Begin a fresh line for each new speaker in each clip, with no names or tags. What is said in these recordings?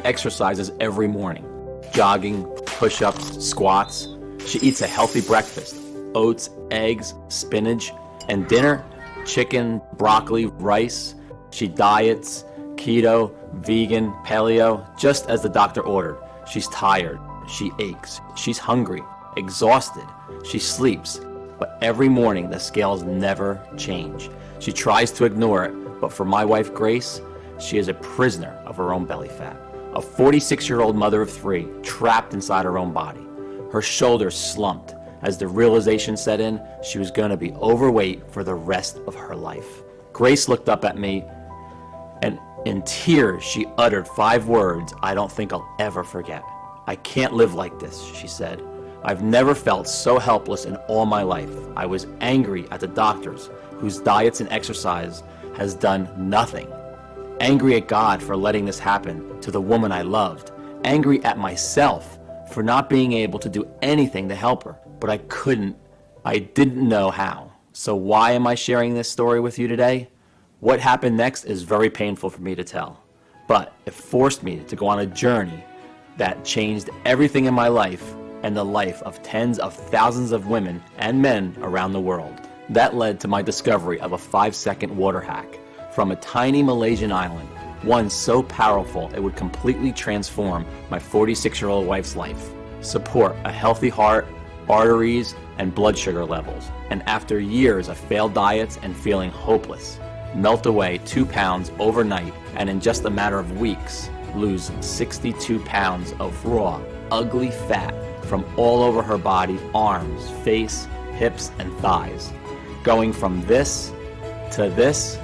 exercises every morning. Jogging, push-ups, squats. She eats a healthy breakfast. Oats, eggs, spinach, and dinner, chicken, broccoli, rice. She diets, keto, vegan, paleo, just as the doctor ordered. She's tired, she aches, she's hungry, exhausted, she sleeps. But every morning the scales never change. She tries to ignore it, but for my wife Grace, she is a prisoner of her own belly fat. A 46-year-old mother of 3, trapped inside her own body. Her shoulders slumped as the realization set in she was going to be overweight for the rest of her life. Grace looked up at me, and in tears she uttered 5 words I don't think I'll ever forget. "I can't live like this," she said. "I've never felt so helpless in all my life. I was angry at the doctors, whose diets and exercise has done nothing. Angry at God for letting this happen to the woman I loved. Angry at myself for not being able to do anything to help her. But I didn't know how. So why am I sharing this story with you today? What happened next is very painful for me to tell. But it forced me to go on a journey that changed everything in my life and the life of tens of thousands of women and men around the world. That led to my discovery of a 5-second water hack from a tiny Malaysian island, one so powerful it would completely transform my 46-year-old wife's life, support a healthy heart, arteries, and blood sugar levels, and after years of failed diets and feeling hopeless, melt away 2 pounds overnight, and in just a matter of weeks, lose 62 pounds of raw, ugly fat from all over her body, arms, face, hips, and thighs. Going from this to this,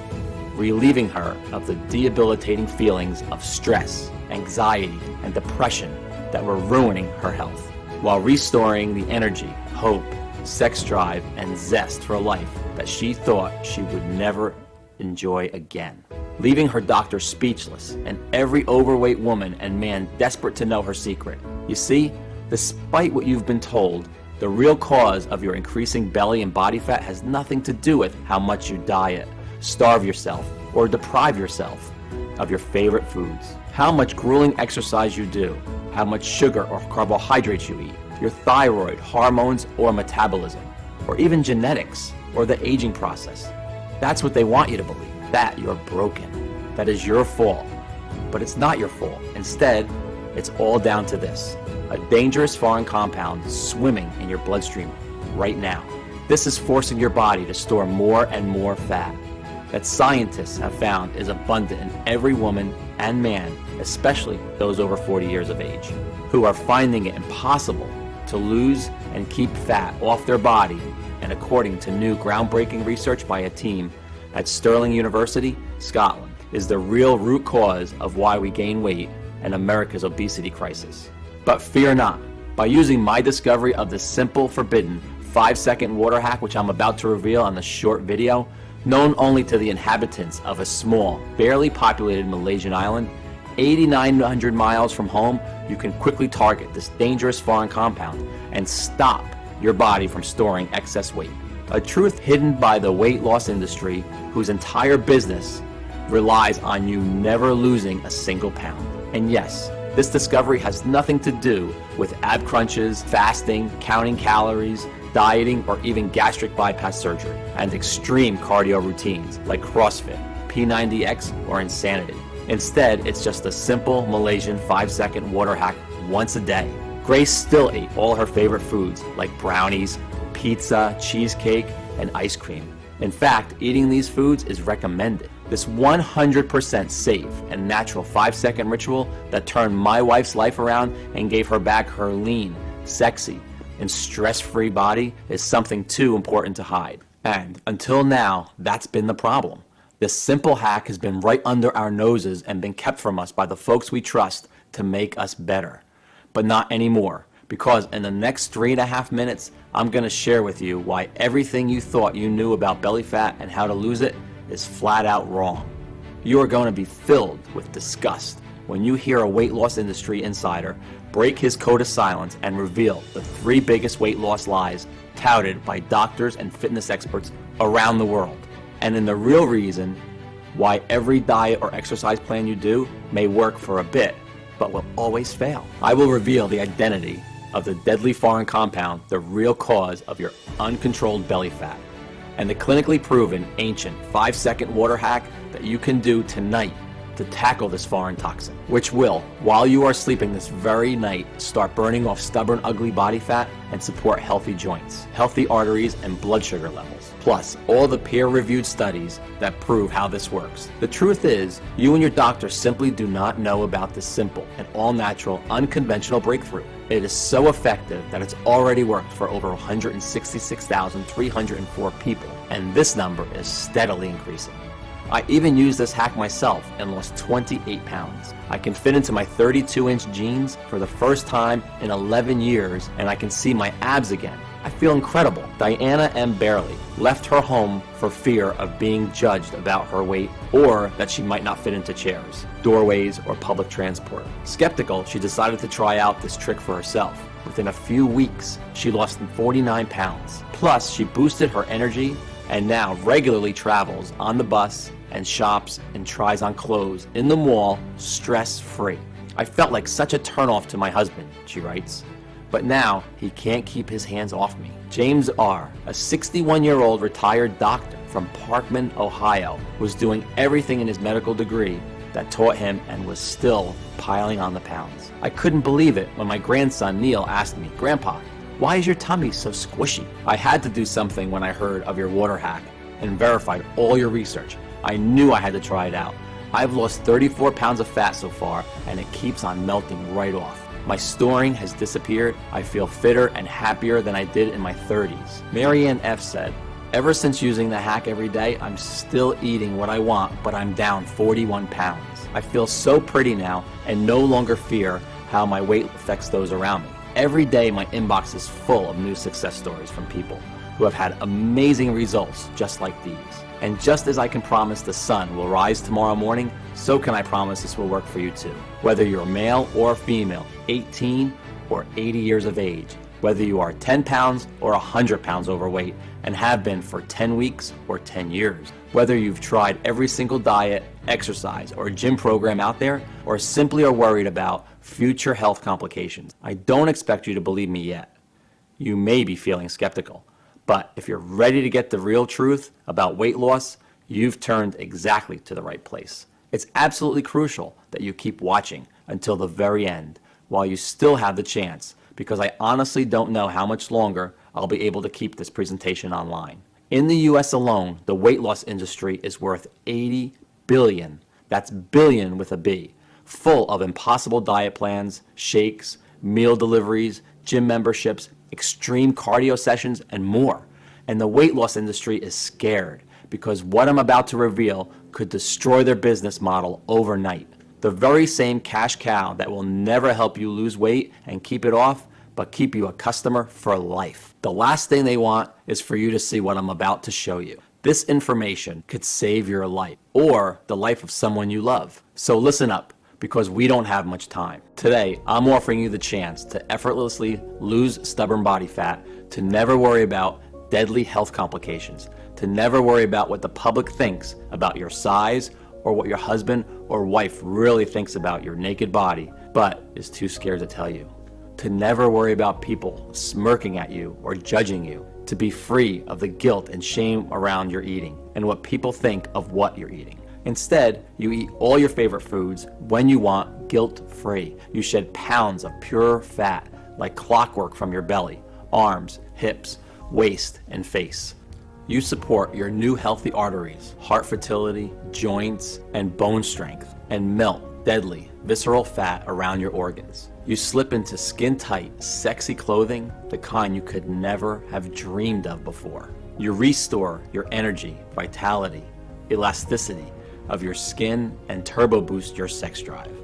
relieving her of the debilitating feelings of stress, anxiety, and depression that were ruining her health, while restoring the energy, hope, sex drive, and zest for life that she thought she would never enjoy again. Leaving her doctor speechless and every overweight woman and man desperate to know her secret. You see, despite what you've been told, the real cause of your increasing belly and body fat has nothing to do with how much you diet, starve yourself, or deprive yourself of your favorite foods, how much grueling exercise you do, how much sugar or carbohydrates you eat, your thyroid, hormones, or metabolism, or even genetics, or the aging process. That's what they want you to believe, that you're broken, that is your fault. But it's not your fault. Instead, it's all down to this: a dangerous foreign compound swimming in your bloodstream right now. This is forcing your body to store more and more fat that scientists have found is abundant in every woman and man, especially those over 40 years of age, who are finding it impossible to lose and keep fat off their body. And according to new groundbreaking research by a team at Stirling University, Scotland, is the real root cause of why we gain weight and America's obesity crisis. But fear not. By using my discovery of the simple, forbidden 5-second water hack, which I'm about to reveal on the short video, known only to the inhabitants of a small, barely populated Malaysian island, 8,900 miles from home, you can quickly target this dangerous foreign compound and stop your body from storing excess weight. A truth hidden by the weight loss industry, whose entire business relies on you never losing a single pound. And yes, this discovery has nothing to do with ab crunches, fasting, counting calories, dieting, or even gastric bypass surgery, and extreme cardio routines like CrossFit, P90X, or Insanity. Instead, it's just a simple Malaysian 5-second water hack once a day. Grace still ate all her favorite foods like brownies, pizza, cheesecake, and ice cream. In fact, eating these foods is recommended. This 100% safe and natural 5-second ritual that turned my wife's life around and gave her back her lean, sexy, and stress-free body is something too important to hide. And until now, that's been the problem. This simple hack has been right under our noses and been kept from us by the folks we trust to make us better. But not anymore, because in the next 3.5 minutes, I'm going to share with you why everything you thought you knew about belly fat and how to lose it is flat out wrong. You are going to be filled with disgust when you hear a weight loss industry insider break his code of silence and reveal the 3 biggest weight loss lies touted by doctors and fitness experts around the world. And in the real reason why every diet or exercise plan you do may work for a bit, but will always fail. I will reveal the identity of the deadly foreign compound, the real cause of your uncontrolled belly fat, and the clinically proven ancient 5-second water hack that you can do tonight to tackle this foreign toxin, which will, while you are sleeping this very night, start burning off stubborn, ugly body fat and support healthy joints, healthy arteries, and blood sugar levels. Plus, all the peer-reviewed studies that prove how this works. The truth is, you and your doctor simply do not know about this simple and all-natural, unconventional breakthrough. It is so effective that it's already worked for over 166,304 people, and this number is steadily increasing. I even used this hack myself and lost 28 pounds. I can fit into my 32-inch jeans for the first time in 11 years, and I can see my abs again. I feel incredible. Diana M. Barely left her home for fear of being judged about her weight or that she might not fit into chairs, doorways, or public transport. Skeptical, she decided to try out this trick for herself. Within a few weeks, she lost 49 pounds. Plus, she boosted her energy and now regularly travels on the bus and shops and tries on clothes in the mall stress-free. I felt like such a turnoff to my husband, she writes, but now he can't keep his hands off me. James R., a 61-year-old retired doctor from Parkman, Ohio, was doing everything in his medical degree that taught him and was still piling on the pounds. I couldn't believe it when my grandson Neil asked me, "Grandpa, why is your tummy so squishy?" I had to do something when I heard of your water hack and verified all your research. I knew I had to try it out. I've lost 34 pounds of fat so far, and it keeps on melting right off. My storing has disappeared. I feel fitter and happier than I did in my 30s. Marianne F. said, "Ever since using the hack every day, I'm still eating what I want, but I'm down 41 pounds. I feel so pretty now and no longer fear how my weight affects those around me. Every day my inbox is full of new success stories from people who have had amazing results just like these. And just as I can promise the sun will rise tomorrow morning, so can I promise this will work for you too. Whether you're male or female, 18 or 80 years of age, whether you are 10 pounds or 100 pounds overweight and have been for 10 weeks or 10 years, whether you've tried every single diet, exercise, or gym program out there, or simply are worried about future health complications. I don't expect you to believe me yet. You may be feeling skeptical. But if you're ready to get the real truth about weight loss, you've turned exactly to the right place. It's absolutely crucial that you keep watching until the very end while you still have the chance, because I honestly don't know how much longer I'll be able to keep this presentation online. In the US alone, the weight loss industry is worth $80 billion. That's billion with a B, full of impossible diet plans, shakes, meal deliveries, gym memberships, extreme cardio sessions, and more. And the weight loss industry is scared because what I'm about to reveal could destroy their business model overnight. The very same cash cow that will never help you lose weight and keep it off, but keep you a customer for life. The last thing they want is for you to see what I'm about to show you. This information could save your life or the life of someone you love. So listen up, because we don't have much time. Today, I'm offering you the chance to effortlessly lose stubborn body fat, to never worry about deadly health complications, to never worry about what the public thinks about your size or what your husband or wife really thinks about your naked body, but is too scared to tell you. To never worry about people smirking at you or judging you, to be free of the guilt and shame around your eating and what people think of what you're eating. Instead, you eat all your favorite foods when you want, guilt-free. You shed pounds of pure fat like clockwork from your belly, arms, hips, waist, and face. You support your new healthy arteries, heart fertility, joints, and bone strength, and melt deadly, visceral fat around your organs. You slip into skin-tight, sexy clothing, the kind you could never have dreamed of before. You restore your energy, vitality, elasticity of your skin, and turbo boost your sex drive.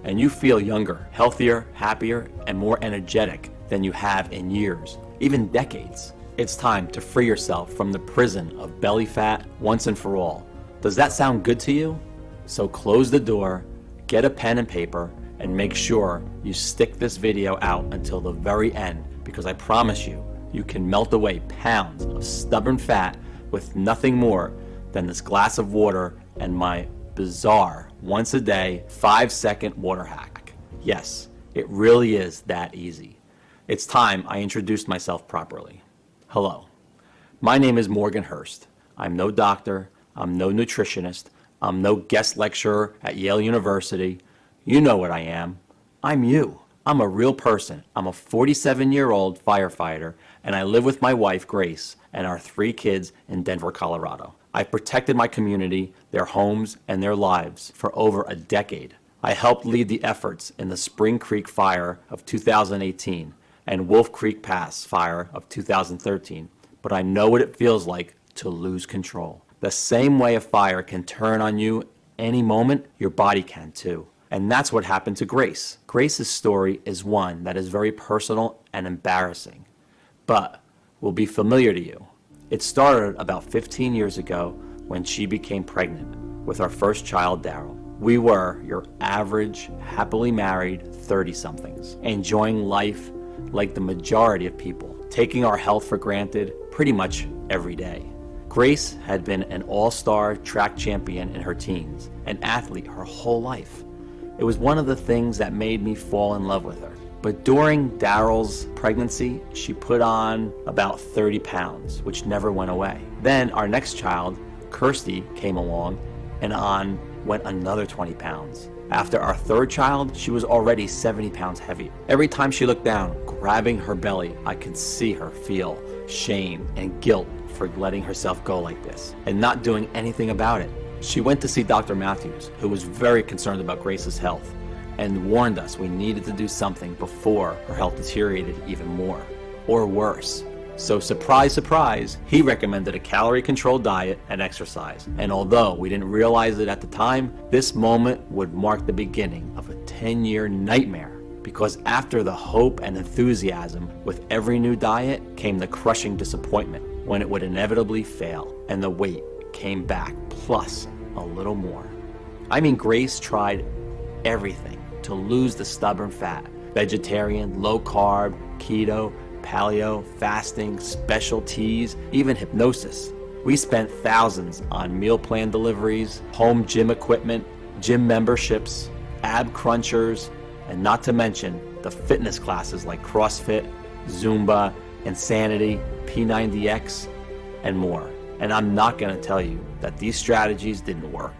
And you feel younger, healthier, happier, and more energetic than you have in years, even decades. It's time to free yourself from the prison of belly fat once and for all. Does that sound good to you? So close the door, get a pen and paper, and make sure you stick this video out until the very end, because I promise you, you can melt away pounds of stubborn fat with nothing more than this glass of water and my bizarre once a day 5-second water hack. Yes, it really is that easy. It's time I introduced myself properly. Hello, my name is Morgan Hurst. I'm no doctor, I'm no nutritionist, I'm no guest lecturer at Yale University. You know what I am. I'm you. I'm a real person. I'm a 47-year-old firefighter, and I live with my wife, Grace, and our 3 kids in Denver, Colorado. I've protected my community, their homes, and their lives for over a decade. I helped lead the efforts in the Spring Creek Fire of 2018 and Wolf Creek Pass Fire of 2013, but I know what it feels like to lose control. The same way a fire can turn on you any moment, your body can too. And that's what happened to Grace. Grace's story is one that is very personal and embarrassing, but will be familiar to you. It started about 15 years ago when she became pregnant with our first child, Daryl. We were your average, happily married 30-somethings, enjoying life like the majority of people, taking our health for granted pretty much every day. Grace had been an all-star track champion in her teens, an athlete her whole life. It was one of the things that made me fall in love with her. But during Daryl's pregnancy, she put on about 30 pounds, which never went away. Then our next child, Kirsty, came along, and on went another 20 pounds. After our 3rd child, she was already 70 pounds heavier. Every time she looked down, grabbing her belly, I could see her feel shame and guilt for letting herself go like this and not doing anything about it. She went to see Dr. Matthews, who was very concerned about Grace's health, and warned us we needed to do something before her health deteriorated even more, or worse. So surprise, surprise, he recommended a calorie-controlled diet and exercise. And although we didn't realize it at the time, this moment would mark the beginning of a 10-year nightmare. Because after the hope and enthusiasm with every new diet came the crushing disappointment when it would inevitably fail, and the weight came back plus a little more. I mean, Grace tried everything to lose the stubborn fat. Vegetarian, low carb, keto, paleo, fasting, special teas, even hypnosis. We spent thousands on meal plan deliveries, home gym equipment, gym memberships, ab crunchers, and not to mention the fitness classes like CrossFit, Zumba, Insanity, P90X, and more. And I'm not going to tell you that these strategies didn't work.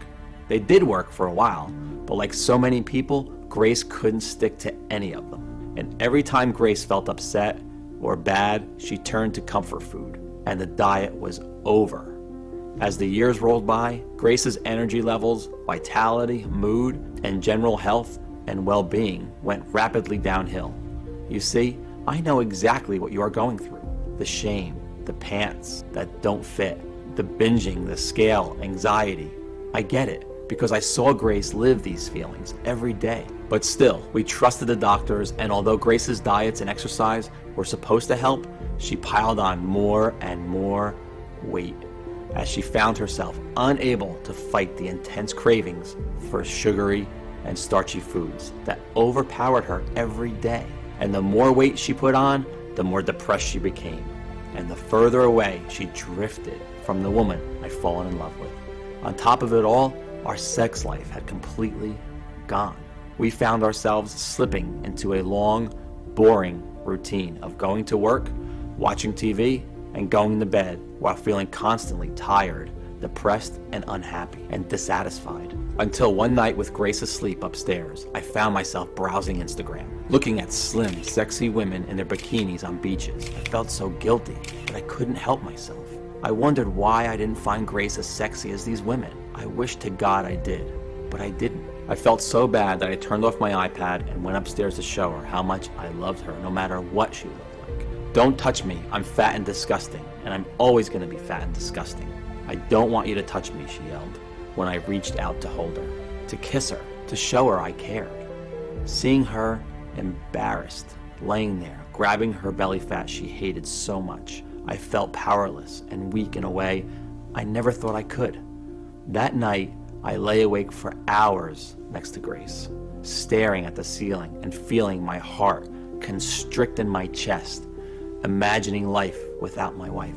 They did work for a while, but like so many people, Grace couldn't stick to any of them. And every time Grace felt upset or bad, she turned to comfort food, and the diet was over. As the years rolled by, Grace's energy levels, vitality, mood, and general health and well-being went rapidly downhill. You see, I know exactly what you are going through. The shame, the pants that don't fit, the binging, the scale, anxiety. I get it, because I saw Grace live these feelings every day. But still, we trusted the doctors, and although Grace's diets and exercise were supposed to help, she piled on more and more weight as she found herself unable to fight the intense cravings for sugary and starchy foods that overpowered her every day. And the more weight she put on, the more depressed she became, and the further away she drifted from the woman I'd fallen in love with. On top of it all, our sex life had completely gone. We found ourselves slipping into a long, boring routine of going to work, watching TV, and going to bed while feeling constantly tired, depressed, and unhappy, and dissatisfied. Until one night with Grace asleep upstairs, I found myself browsing Instagram, looking at slim, sexy women in their bikinis on beaches. I felt so guilty, but I couldn't help myself. I wondered why I didn't find Grace as sexy as these women. I wished to God I did, but I didn't. I felt so bad that I turned off my iPad and went upstairs to show her how much I loved her, no matter what she looked like. Don't touch me, I'm fat and disgusting, and I'm always gonna be fat and disgusting. I don't want you to touch me, she yelled, when I reached out to hold her, to kiss her, to show her I cared. Seeing her embarrassed, laying there, grabbing her belly fat she hated so much, I felt powerless and weak in a way I never thought I could. That night, I lay awake for hours next to Grace, staring at the ceiling and feeling my heart constrict in my chest, imagining life without my wife.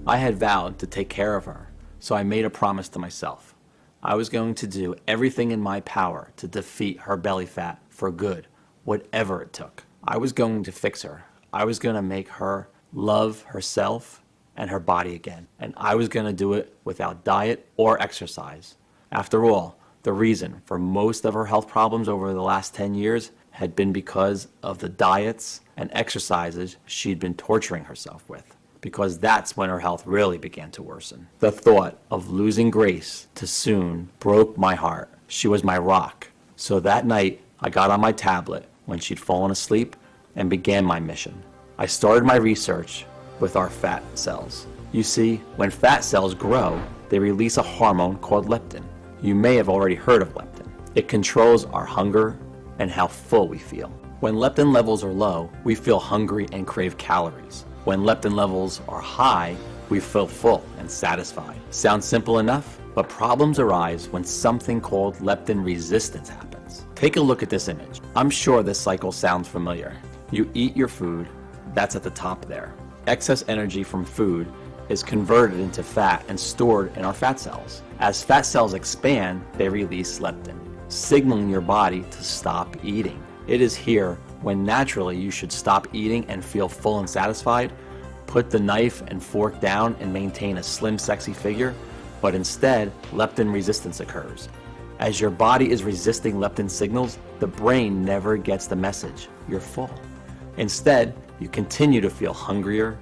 I had vowed to take care of her, so I made a promise to myself. I was going to do everything in my power to defeat her belly fat for good, whatever it took. I was going to fix her. I was going to make her love herself and her body again. And I was going to do it without diet or exercise. After all, the reason for most of her health problems over the last 10 years had been because of the diets and exercises she'd been torturing herself with. Because that's when her health really began to worsen. The thought of losing Grace too soon broke my heart. She was my rock. So that night, I got on my tablet when she'd fallen asleep and began my mission. I started my research with our fat cells. You see, when fat cells grow, they release a hormone called leptin. You may have already heard of leptin. It controls our hunger and how full we feel. When leptin levels are low, we feel hungry and crave calories. When leptin levels are high, we feel full and satisfied. Sounds simple enough, but problems arise when something called leptin resistance happens. Take a look at this image. I'm sure this cycle sounds familiar. You eat your food, that's at the top there. Excess energy from food is converted into fat and stored in our fat cells. As fat cells expand, they release leptin, signaling your body to stop eating. It is here when naturally you should stop eating and feel full and satisfied, put the knife and fork down and maintain a slim, sexy figure, but instead, leptin resistance occurs. As your body is resisting leptin signals, the brain never gets the message, you're full. Instead, you continue to feel hungrier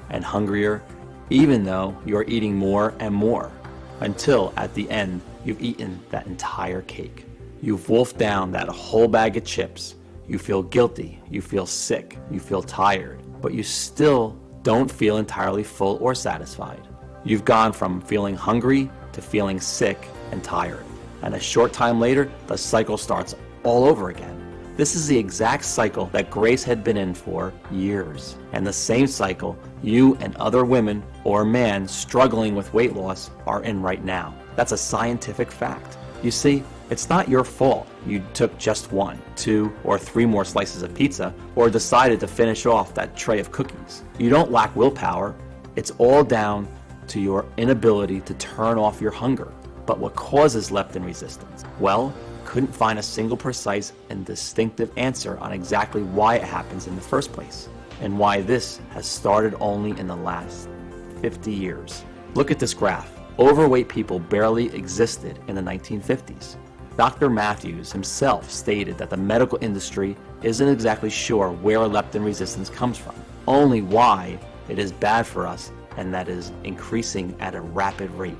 and hungrier, even though you're eating more and more, until at the end, you've eaten that entire cake. You've wolfed down that whole bag of chips. You feel guilty, you feel sick, you feel tired, but you still don't feel entirely full or satisfied. You've gone from feeling hungry to feeling sick and tired. And a short time later, the cycle starts all over again. This is the exact cycle that Grace had been in for years. And the same cycle you and other women or men struggling with weight loss are in right now. That's a scientific fact. You see, it's not your fault you took just 1, 2, or 3 more slices of pizza or decided to finish off that tray of cookies. You don't lack willpower. It's all down to your inability to turn off your hunger. But what causes leptin resistance? Well, couldn't find a single precise and distinctive answer on exactly why it happens in the first place, and why this has started only in the last 50 years. Look at this graph. Overweight people barely existed in the 1950s. Dr. Matthews himself stated that the medical industry isn't exactly sure where leptin resistance comes from, only why it is bad for us and that is increasing at a rapid rate.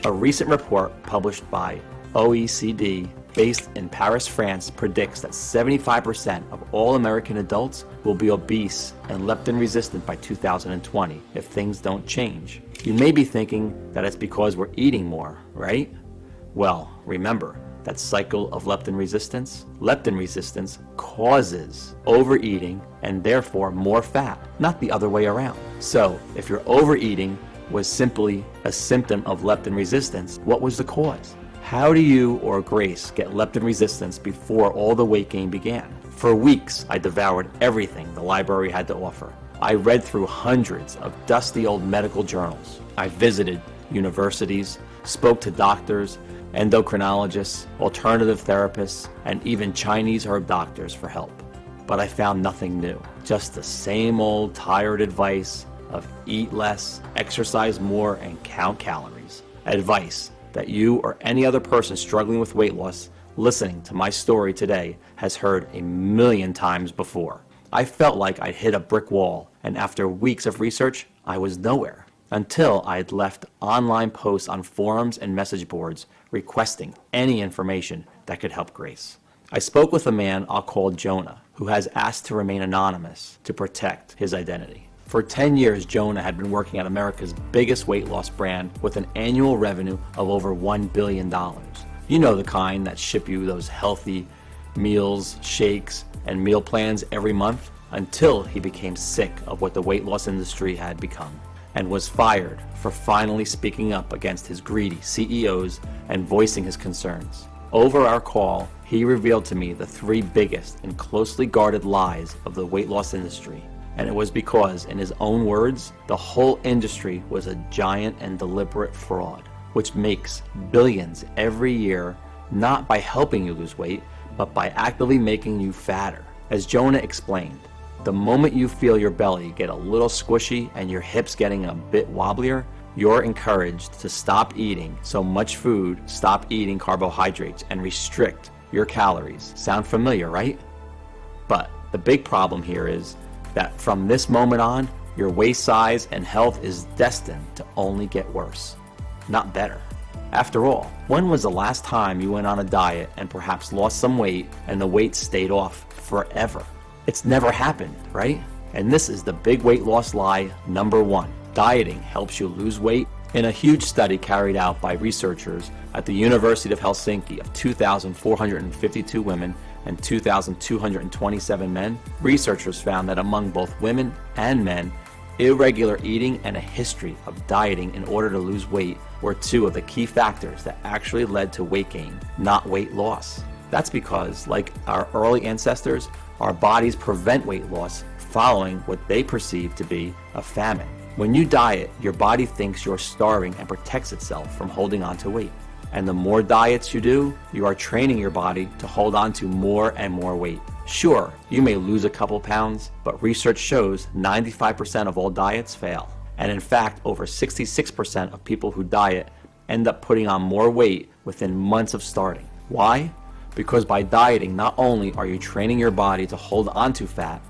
A recent report published by OECD based in Paris, France, predicts that 75% of all American adults will be obese and leptin resistant by 2020 if things don't change. You may be thinking that it's because we're eating more, right? Well, remember that cycle of leptin resistance? Leptin resistance causes overeating and therefore more fat, not the other way around. So if your overeating was simply a symptom of leptin resistance, what was the cause? How do you or Grace get leptin resistance before all the weight gain began? For weeks, I devoured everything the library had to offer. I read through hundreds of dusty old medical journals. I visited universities, spoke to doctors, endocrinologists, alternative therapists, and even Chinese herb doctors for help. But I found nothing new, just the same old tired advice of eat less, exercise more, and count calories. Advice that you or any other person struggling with weight loss listening to my story today has heard a million times before. I felt like I'd hit a brick wall, and after weeks of research, I was nowhere. Until I had left online posts on forums and message boards requesting any information that could help Grace. I spoke with a man I'll call Jonah, who has asked to remain anonymous to protect his identity. For 10 years, Jonah had been working at America's biggest weight loss brand with an annual revenue of over $1 billion. You know, the kind that ship you those healthy meals, shakes, and meal plans every month, until he became sick of what the weight loss industry had become and was fired for finally speaking up against his greedy CEOs and voicing his concerns. Over our call, he revealed to me the 3 biggest and closely guarded lies of the weight loss industry. And it was because, in his own words, the whole industry was a giant and deliberate fraud, which makes billions every year, not by helping you lose weight, but by actively making you fatter. As Jonah explained, the moment you feel your belly get a little squishy and your hips getting a bit wobblier, you're encouraged to stop eating so much food, stop eating carbohydrates, and restrict your calories. Sound familiar, right? But the big problem here is that from this moment on, your waist size and health is destined to only get worse, not better. After all, when was the last time you went on a diet and perhaps lost some weight and the weight stayed off forever? It's never happened, right? And this is the big weight loss lie number 1. Dieting helps you lose weight. In a huge study carried out by researchers at the University of Helsinki of 2,452 women and 2,227 men, researchers found that among both women and men, irregular eating and a history of dieting in order to lose weight were 2 of the key factors that actually led to weight gain, not weight loss. That's because, like our early ancestors, our bodies prevent weight loss following what they perceive to be a famine. When you diet, your body thinks you're starving and protects itself from holding on to weight. And the more diets you do, you are training your body to hold on to more and more weight. Sure, you may lose a couple pounds, but research shows 95% of all diets fail. And in fact, over 66% of people who diet end up putting on more weight within months of starting. Why? Because by dieting, not only are you training your body to hold on to fat,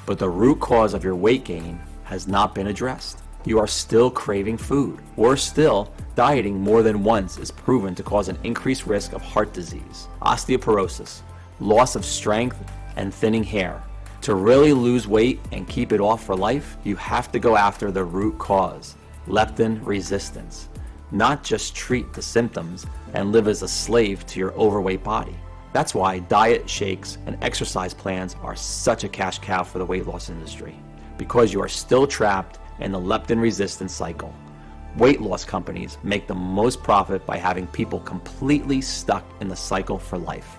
but the root cause of your weight gain has not been addressed. You are still craving food. Worse still, dieting more than once is proven to cause an increased risk of heart disease, osteoporosis, loss of strength, and thinning hair. To really lose weight and keep it off for life, you have to go after the root cause, leptin resistance, not just treat the symptoms and live as a slave to your overweight body. That's why diet shakes and exercise plans are such a cash cow for the weight loss industry, because you are still trapped in the leptin resistance cycle. Weight loss companies make the most profit by having people completely stuck in the cycle for life.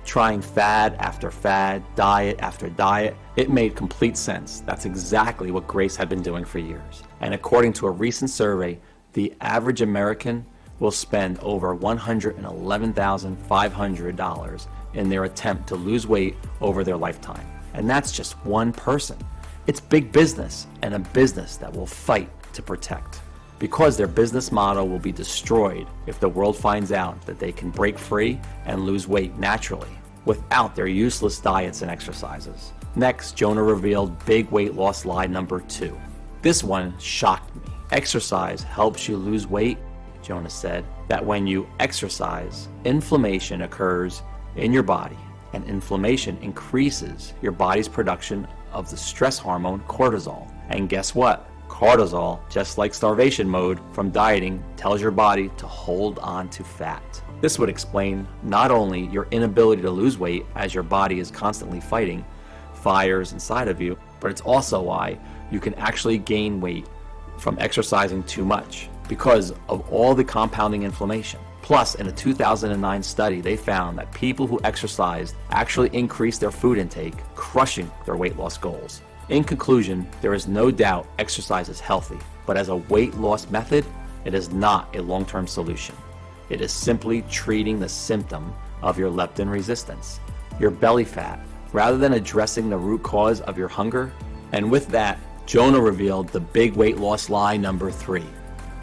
Trying fad after fad, diet after diet, it made complete sense. That's exactly what Grace had been doing for years. And according to a recent survey, the average American will spend over $111,500 in their attempt to lose weight over their lifetime. And that's just one person. It's big business, and a business that will fight to protect. Because their business model will be destroyed if the world finds out that they can break free and lose weight naturally without their useless diets and exercises. Next, Jonah revealed big weight loss lie number 2. This one shocked me. Exercise helps you lose weight. Jonah said that when you exercise, inflammation occurs in your body, and inflammation increases your body's production of the stress hormone cortisol. And guess what? Cortisol, just like starvation mode from dieting, tells your body to hold on to fat. This would explain not only your inability to lose weight as your body is constantly fighting fires inside of you, but it's also why you can actually gain weight from exercising too much because of all the compounding inflammation. Plus, in a 2009 study, they found that people who exercised actually increased their food intake, crushing their weight loss goals. In conclusion, there is no doubt exercise is healthy, but as a weight loss method, it is not a long-term solution. It is simply treating the symptom of your leptin resistance, your belly fat, rather than addressing the root cause of your hunger. And with that, Jonah revealed the big weight loss lie number 3.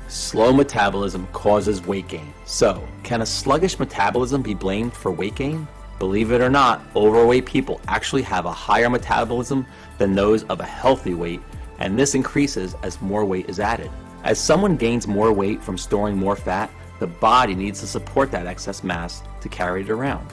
Slow metabolism causes weight gain. So, can a sluggish metabolism be blamed for weight gain? Believe it or not, overweight people actually have a higher metabolism than those of a healthy weight, and this increases as more weight is added. As someone gains more weight from storing more fat, the body needs to support that excess mass to carry it around.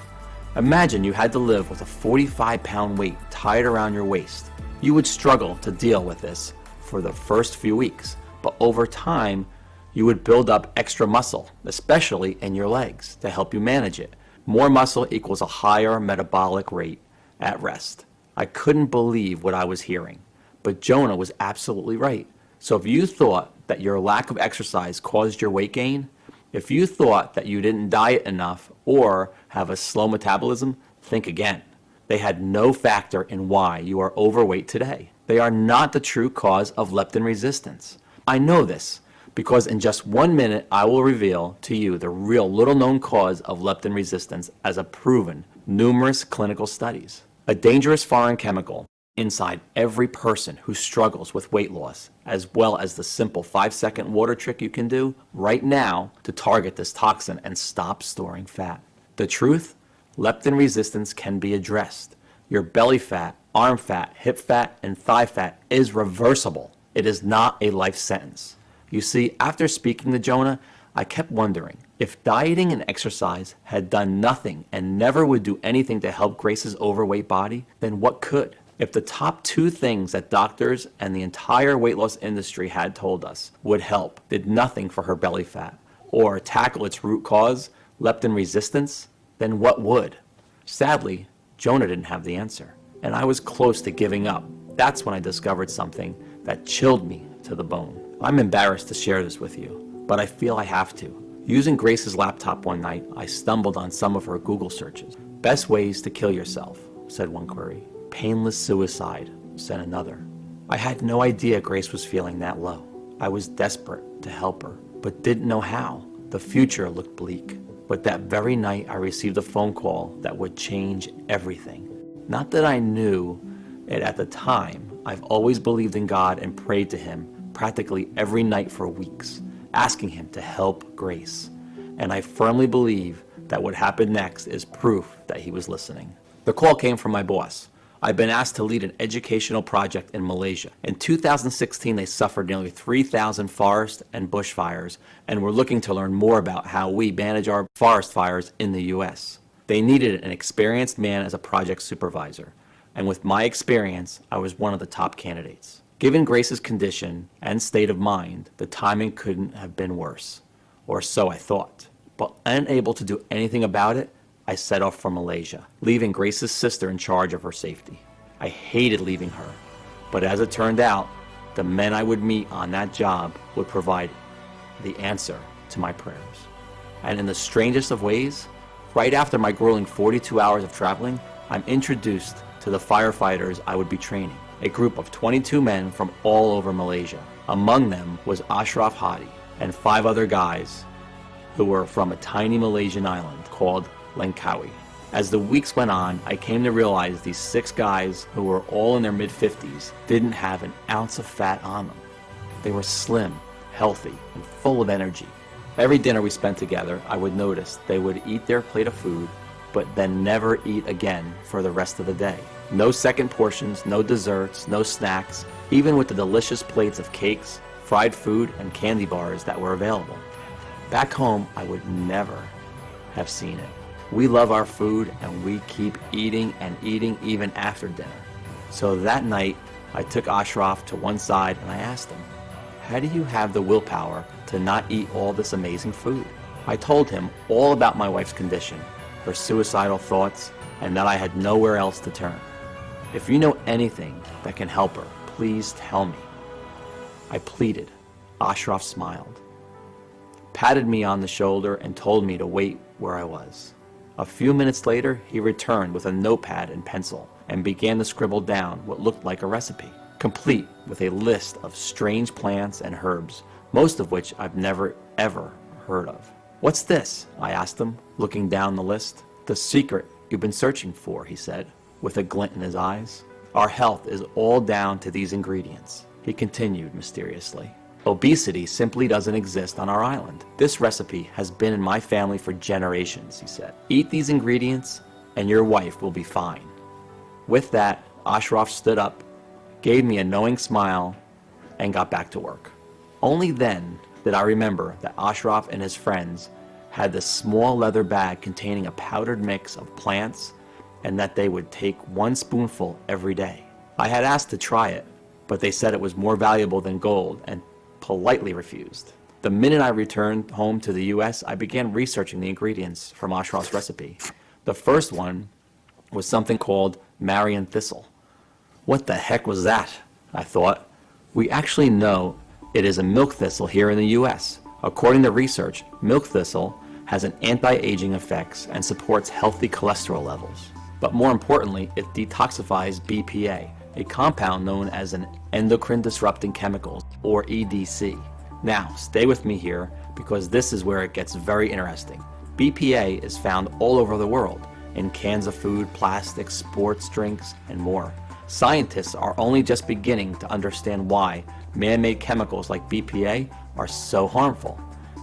Imagine you had to live with a 45-pound weight tied around your waist. You would struggle to deal with this for the first few weeks, but over time, you would build up extra muscle, especially in your legs, to help you manage it. More muscle equals a higher metabolic rate at rest. I couldn't believe what I was hearing, but Jonah was absolutely right. So if you thought that your lack of exercise caused your weight gain, if you thought that you didn't diet enough or have a slow metabolism, think again. They had no factor in why you are overweight today. They are not the true cause of leptin resistance. I know this because in just 1 minute, I will reveal to you the real little known cause of leptin resistance as a proven numerous clinical studies. A dangerous foreign chemical inside every person who struggles with weight loss, as well as the simple 5-second water trick you can do right now to target this toxin and stop storing fat. The truth? Leptin resistance can be addressed. Your belly fat, arm fat, hip fat, and thigh fat is reversible. It is not a life sentence. You see, after speaking to Jonah, I kept wondering, if dieting and exercise had done nothing and never would do anything to help Grace's overweight body, then what could? If the top 2 things that doctors and the entire weight loss industry had told us would help did nothing for her belly fat or tackle its root cause, leptin resistance, then what would? Sadly, Jonah didn't have the answer, and I was close to giving up. That's when I discovered something that chilled me to the bone. I'm embarrassed to share this with you, but I feel I have to. Using Grace's laptop one night, I stumbled on some of her Google searches. Best ways to kill yourself, said one query. Painless suicide, said another. I had no idea Grace was feeling that low. I was desperate to help her, but didn't know how. The future looked bleak. But that very night, I received a phone call that would change everything. Not that I knew it at the time. I've always believed in God and prayed to Him practically every night for weeks, asking Him to help Grace. And I firmly believe that what happened next is proof that He was listening. The call came from my boss. I've been asked to lead an educational project in Malaysia. In 2016, they suffered nearly 3,000 forest and bushfires and were looking to learn more about how we manage our forest fires in the U.S. They needed an experienced man as a project supervisor, and with my experience, I was one of the top candidates. Given Grace's condition and state of mind, the timing couldn't have been worse, or so I thought. But unable to do anything about it, I set off for Malaysia, leaving Grace's sister in charge of her safety. I hated leaving her, but as it turned out, the men I would meet on that job would provide the answer to my prayers. And in the strangest of ways, right after my grueling 42 hours of traveling, I'm introduced to the firefighters I would be training, a group of 22 men from all over Malaysia. Among them was Ashraf Hadi and 5 other guys who were from a tiny Malaysian island called Langkawi. As the weeks went on, I came to realize these 6 guys, who were all in their mid-50s, didn't have an ounce of fat on them. They were slim, healthy, and full of energy. Every dinner we spent together, I would notice they would eat their plate of food, but then never eat again for the rest of the day. No second portions, no desserts, no snacks, even with the delicious plates of cakes, fried food, and candy bars that were available. Back home, I would never have seen it. We love our food and we keep eating and eating even after dinner. So that night, I took Ashraf to one side and I asked him, how do you have the willpower to not eat all this amazing food? I told him all about my wife's condition, her suicidal thoughts, and that I had nowhere else to turn. If you know anything that can help her, please tell me. I pleaded. Ashraf smiled, patted me on the shoulder, and told me to wait where I was. A few minutes later, he returned with a notepad and pencil and began to scribble down what looked like a recipe, complete with a list of strange plants and herbs, most of which I've never ever heard of. What's this? I asked him, looking down the list. The secret you've been searching for, he said, with a glint in his eyes. Our health is all down to these ingredients, he continued mysteriously. Obesity simply doesn't exist on our island. This recipe has been in my family for generations, he said. Eat these ingredients and your wife will be fine. With that, Ashraf stood up, gave me a knowing smile, and got back to work. Only then did I remember that Ashraf and his friends had this small leather bag containing a powdered mix of plants and that they would take 1 spoonful every day. I had asked to try it, but they said it was more valuable than gold and politely refused. The minute I returned home to the US, I began researching the ingredients from Ashraf's recipe. The first one was something called Marian thistle. What the heck was that? I thought. We actually know it is a milk thistle here in the US. According to research, milk thistle has an anti-aging effects and supports healthy cholesterol levels. But more importantly, it detoxifies BPA, a compound known as an endocrine disrupting chemical, or EDC. Now, stay with me here because this is where it gets very interesting. BPA is found all over the world. in cans of food, plastics, sports drinks, and more. Scientists are only just beginning to understand why man-made chemicals like BPA are so harmful.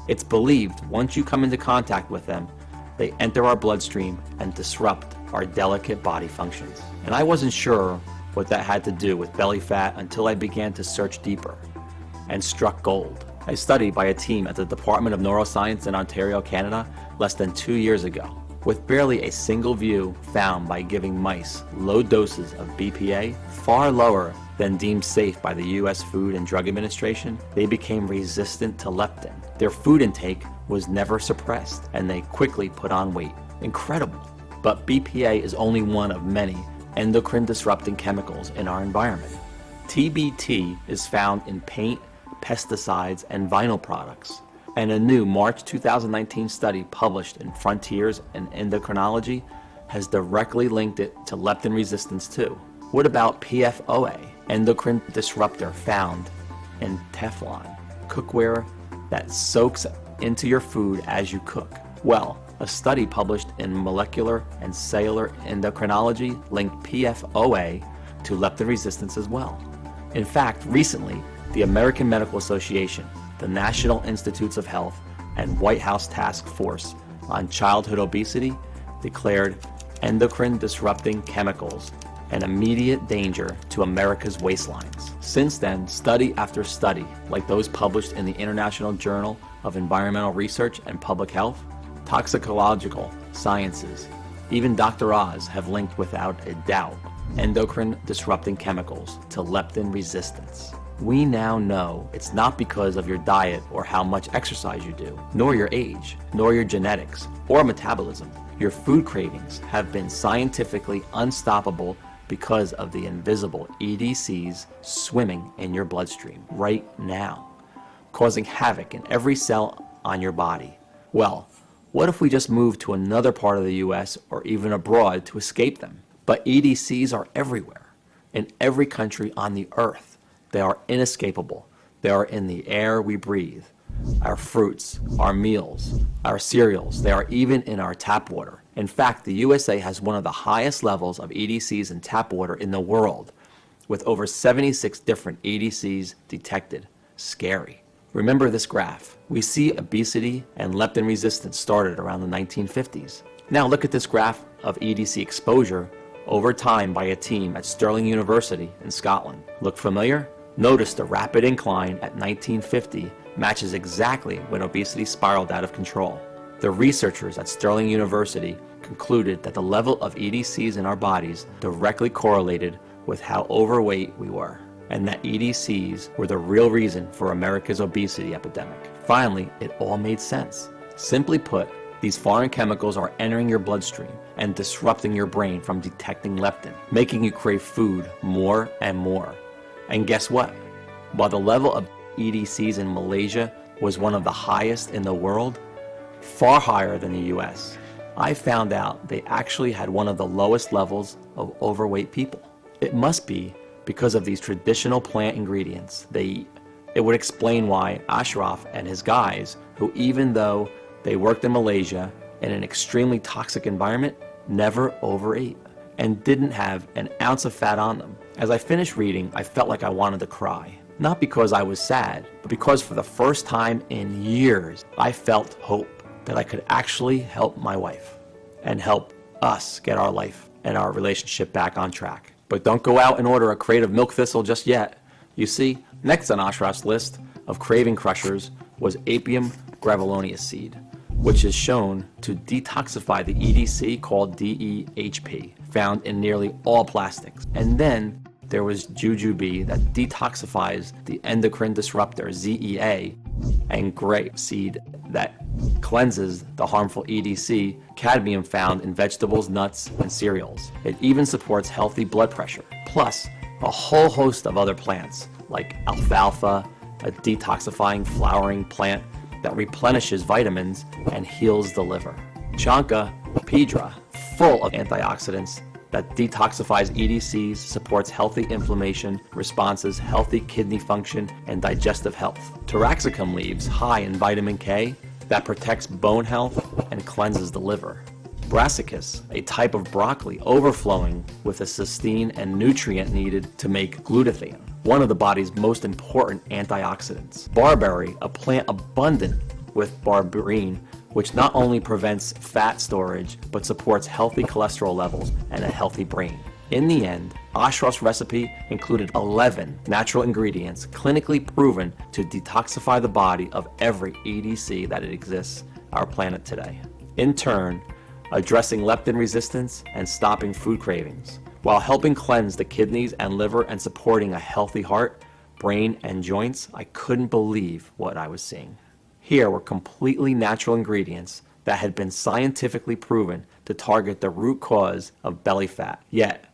It's believed once you come into contact with them, they enter our bloodstream and disrupt our delicate body functions. And I wasn't sure what that had to do with belly fat until I began to search deeper and struck gold. A study by a team at the Department of Neuroscience in Ontario, Canada, less than 2 years ago, with barely a single view found by giving mice low doses of BPA, far lower than deemed safe by the U.S. Food and Drug Administration, they became resistant to leptin. Their food intake was never suppressed, and they quickly put on weight. Incredible. But BPA is only one of many endocrine disrupting chemicals in our environment. TBT is found in paint, pesticides, and vinyl products. And a new March 2019 study published in Frontiers in Endocrinology has directly linked it to leptin resistance too. What about PFOA, endocrine disruptor found in Teflon, cookware that soaks into your food as you cook? Well, a study published in Molecular and Cellular Endocrinology linked PFOA to leptin resistance as well. In fact, recently, the American Medical Association, the National Institutes of Health, and White House Task Force on Childhood Obesity declared endocrine disrupting chemicals an immediate danger to America's waistlines. Since then, study after study, like those published in the International Journal of Environmental Research and Public Health, Toxicological Sciences, even Dr. Oz have linked without a doubt endocrine disrupting chemicals to leptin resistance. We now know it's not because of your diet or how much exercise you do, nor your age, nor your genetics, or metabolism. Your food cravings have been scientifically unstoppable because of the invisible EDCs swimming in your bloodstream right now, causing havoc in every cell on your body. Well, what if we just moved to another part of the US or even abroad to escape them? But EDCs are everywhere, in every country on the earth. They are inescapable. They are in the air we breathe, our fruits, our meals, our cereals. They are even in our tap water. In fact, the USA has one of the highest levels of EDCs in tap water in the world, with over 76 different EDCs detected. Scary. Remember this graph. We see obesity and leptin resistance started around the 1950s. Now look at this graph of EDC exposure over time by a team at Stirling University in Scotland. Look familiar? Notice the rapid incline at 1950 matches exactly when obesity spiraled out of control. The researchers at Stirling University concluded that the level of EDCs in our bodies directly correlated with how overweight we were, and that EDCs were the real reason for America's obesity epidemic. Finally, it all made sense. Simply put, these foreign chemicals are entering your bloodstream and disrupting your brain from detecting leptin, making you crave food more and more. And guess what? While the level of EDCs in Malaysia was one of the highest in the world, far higher than the US, I found out they actually had one of the lowest levels of overweight people. It must be because of these traditional plant ingredients they eat. It would explain why Ashraf and his guys, who even though they worked in Malaysia in an extremely toxic environment, never overate and didn't have an ounce of fat on them. As I finished reading, I felt like I wanted to cry. Not because I was sad, but because for the first time in years, I felt hope that I could actually help my wife and help us get our life and our relationship back on track. But don't go out and order a crate of milk thistle just yet. You see, next on Ashraf's list of craving crushers was Apium graveolonius seed, which is shown to detoxify the EDC called DEHP, found in nearly all plastics. And then there was jujube that detoxifies the endocrine disruptor ZEA, and grape seed that cleanses the harmful EDC, cadmium found in vegetables, nuts, and cereals. It even supports healthy blood pressure, plus a whole host of other plants like alfalfa, a detoxifying flowering plant that replenishes vitamins and heals the liver. Chanca pedra, full of antioxidants that detoxifies EDCs, supports healthy inflammation responses, healthy kidney function, and digestive health. Taraxacum leaves, high in vitamin K, that protects bone health and cleanses the liver. brassicas, a type of broccoli overflowing with a cysteine and nutrient needed to make glutathione, one of the body's most important antioxidants. Barberry, a plant abundant with berberine, which not only prevents fat storage, but supports healthy cholesterol levels and a healthy brain. In the end, Ashraf's recipe included 11 natural ingredients clinically proven to detoxify the body of every EDC that exists on our planet today. In turn, addressing leptin resistance and stopping food cravings, while helping cleanse the kidneys and liver and supporting a healthy heart, brain, and joints. I couldn't believe what I was seeing. Here were completely natural ingredients that had been scientifically proven to target the root cause of belly fat, yet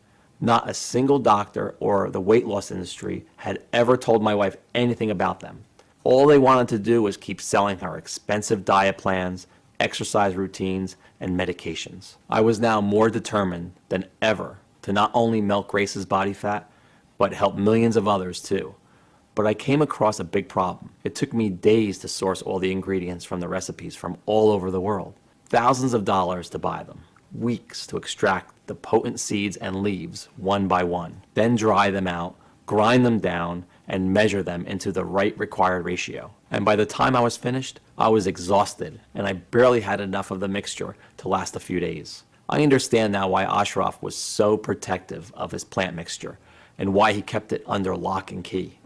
not a single doctor or the weight loss industry had ever told my wife anything about them. All they wanted to do was keep selling her expensive diet plans, exercise routines, and medications. I was now more determined than ever to not only melt Grace's body fat, but help millions of others too. But I came across a big problem. It took me days to source all the ingredients from the recipes from all over the world, thousands of dollars to buy them, weeks to extract the potent seeds and leaves one by one, then dry them out, grind them down, and measure them into the right required ratio. And by the time I was finished, I was exhausted, and I barely had enough of the mixture to last a few days. I understand now why Ashraf was so protective of his plant mixture, and why he kept it under lock and key.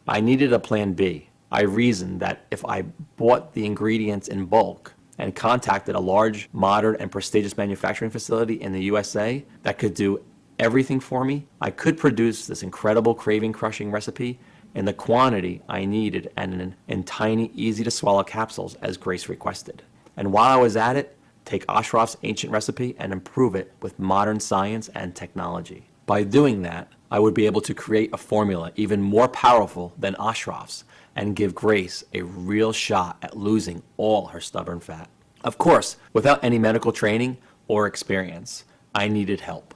I needed a plan B. I reasoned that if I bought the ingredients in bulk and contacted a large, modern, and prestigious manufacturing facility in the USA that could do everything for me, I could produce this incredible craving-crushing recipe in the quantity I needed and in tiny, easy-to-swallow capsules as Grace requested. And while I was at it, take Ashraf's ancient recipe and improve it with modern science and technology. By doing that, I would be able to create a formula even more powerful than Ashraf's and give Grace a real shot at losing all her stubborn fat. Of course, without any medical training or experience, I needed help.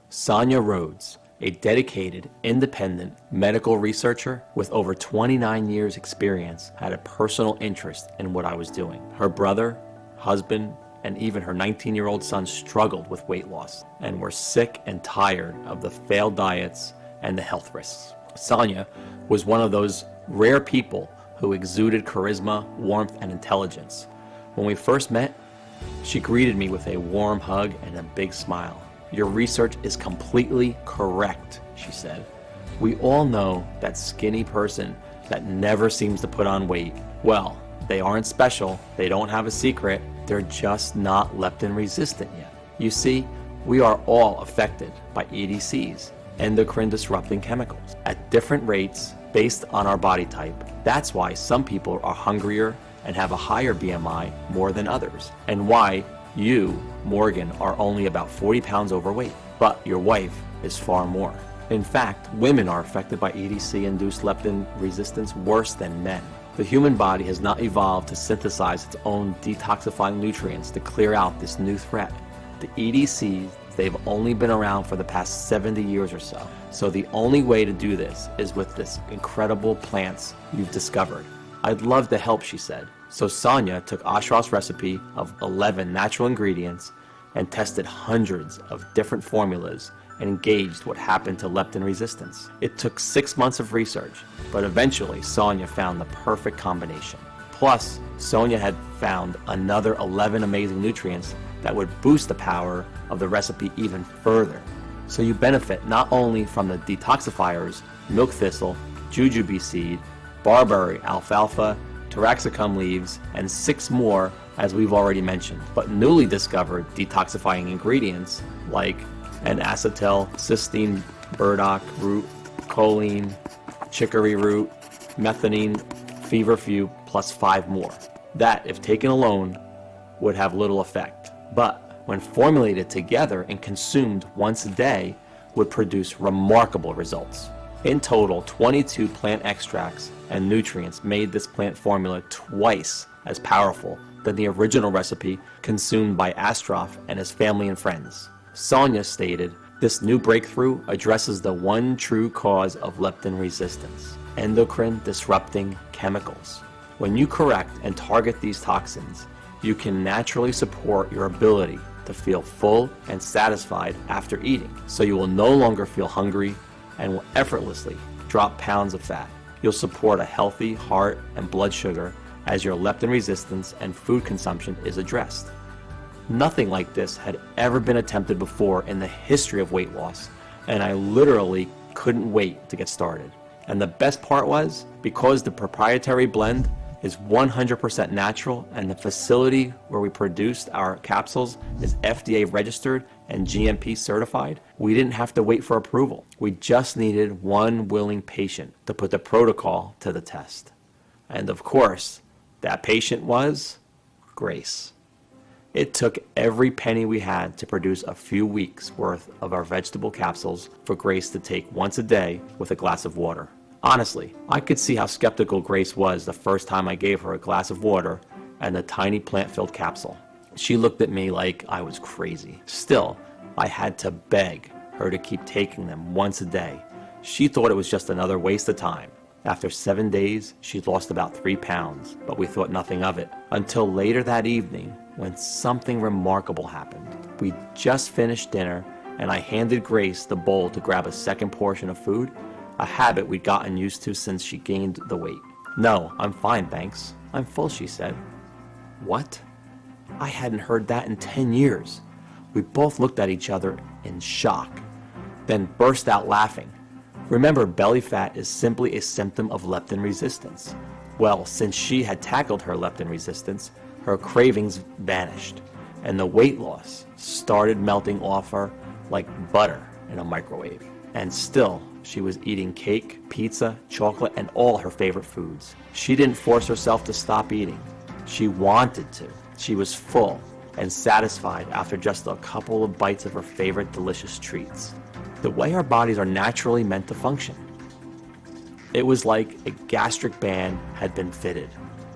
Sonia Rhodes, a dedicated, independent medical researcher with over 29 years experience, had a personal interest in what I was doing. Her brother, husband, and even her 19-year-old son struggled with weight loss and were sick and tired of the failed diets and the health risks. Sonia was one of those rare people who exuded charisma, warmth, and intelligence. When we first met, she greeted me with a warm hug and a big smile. "Your research is completely correct," she said. "We all know that skinny person that never seems to put on weight. Well, they aren't special, they don't have a secret, they're just not leptin resistant yet. You see, we are all affected by EDCs, endocrine disrupting chemicals, at different rates based on our body type. That's why some people are hungrier and have a higher BMI more than others, and why you, Morgan, are only about 40 pounds overweight, but your wife is far more. In fact, women are affected by EDC-induced leptin resistance worse than men. The human body has not evolved to synthesize its own detoxifying nutrients to clear out this new threat. The EDCs, they've only been around for the past 70 years or so. So the only way to do this is with this incredible plants you've discovered. I'd love to help, she said. So Sonia took Ashraf's recipe of 11 natural ingredients and tested hundreds of different formulas and gauged what happened to leptin resistance. It took 6 months of research, but eventually Sonia found the perfect combination. Plus, Sonia had found another 11 amazing nutrients that would boost the power of the recipe even further. So you benefit not only from the detoxifiers, milk thistle, jujube seed, barberry, alfalfa, taraxacum leaves, and 6 more as we've already mentioned, but newly discovered detoxifying ingredients like an acetyl cysteine burdock root, choline, chicory root, methionine, feverfew, plus 5 more. That, if taken alone, would have little effect, but when formulated together and consumed once a day, would produce remarkable results. In total, 22 plant extracts and nutrients made this plant formula twice as powerful than the original recipe consumed by Ashraf and his family and friends. Sonia stated, "This new breakthrough addresses the one true cause of leptin resistance, endocrine disrupting chemicals. When you correct and target these toxins, you can naturally support your ability to feel full and satisfied after eating, so you will no longer feel hungry and will effortlessly drop pounds of fat. You'll support a healthy heart and blood sugar as your leptin resistance and food consumption is addressed. Nothing like this had ever been attempted before in the history of weight loss, and I literally couldn't wait to get started. And the best part was, because the proprietary blend is 100% natural and the facility where we produced our capsules is FDA registered and GMP certified, we didn't have to wait for approval. We just needed one willing patient to put the protocol to the test. And of course, that patient was Grace. It took every penny we had to produce a few weeks worth of our vegetable capsules for Grace to take once a day with a glass of water. Honestly, I could see how skeptical Grace was the first time I gave her a glass of water and a tiny plant-filled capsule. She looked at me like I was crazy. Still, I had to beg her to keep taking them once a day. She thought it was just another waste of time. After 7 days, she lost about 3 pounds, but we thought nothing of it until later that evening when something remarkable happened. We just finished dinner and I handed Grace the bowl to grab a second portion of food, a habit we'd gotten used to since she gained the weight. "No, I'm fine, thanks. I'm full," she said. What? I hadn't heard that in 10 years. We both looked at each other in shock, then burst out laughing. Remember, belly fat is simply a symptom of leptin resistance. Well, since she had tackled her leptin resistance, her cravings vanished, and the weight loss started melting off her like butter in a microwave. And still, she was eating cake, pizza, chocolate, and all her favorite foods. She didn't force herself to stop eating. She wanted to. She was full and satisfied after just a couple of bites of her favorite delicious treats. The way our bodies are naturally meant to function. It was like a gastric band had been fitted,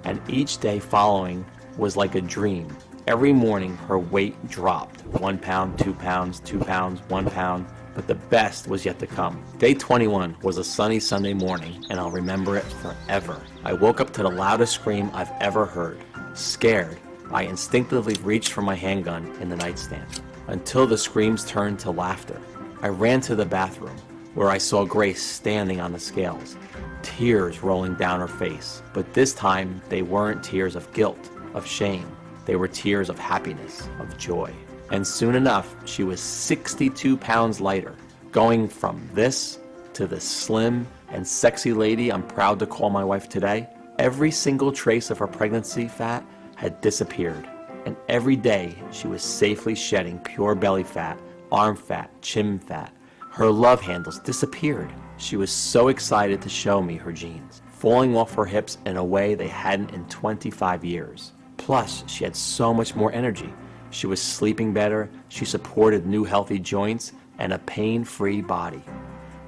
and each day following was like a dream. Every morning her weight dropped. 1 pound, 2 pounds, 2 pounds, 1 pound. But the best was yet to come. Day 21 was a sunny Sunday morning, and I'll remember it forever. I woke up to the loudest scream I've ever heard. Scared, I instinctively reached for my handgun in the nightstand, until the screams turned to laughter. I ran to the bathroom, where I saw Grace standing on the scales, tears rolling down her face. But this time, they weren't tears of guilt, of shame. They were tears of happiness, of joy. And soon enough, she was 62 pounds lighter, going from this to the slim and sexy lady I'm proud to call my wife today. Every single trace of her pregnancy fat had disappeared, and every day she was safely shedding pure belly fat, arm fat, chin fat. Her love handles disappeared. She was so excited to show me her jeans, falling off her hips in a way they hadn't in 25 years. Plus, she had so much more energy. She was sleeping better, she supported new healthy joints, and a pain-free body.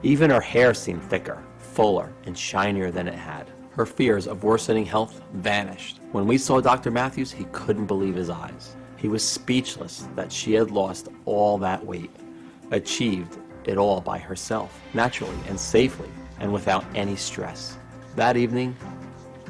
Even her hair seemed thicker, fuller, and shinier than it had. Her fears of worsening health vanished. When we saw Dr. Matthews, he couldn't believe his eyes. He was speechless that she had lost all that weight, achieved it all by herself, naturally and safely, and without any stress. That evening,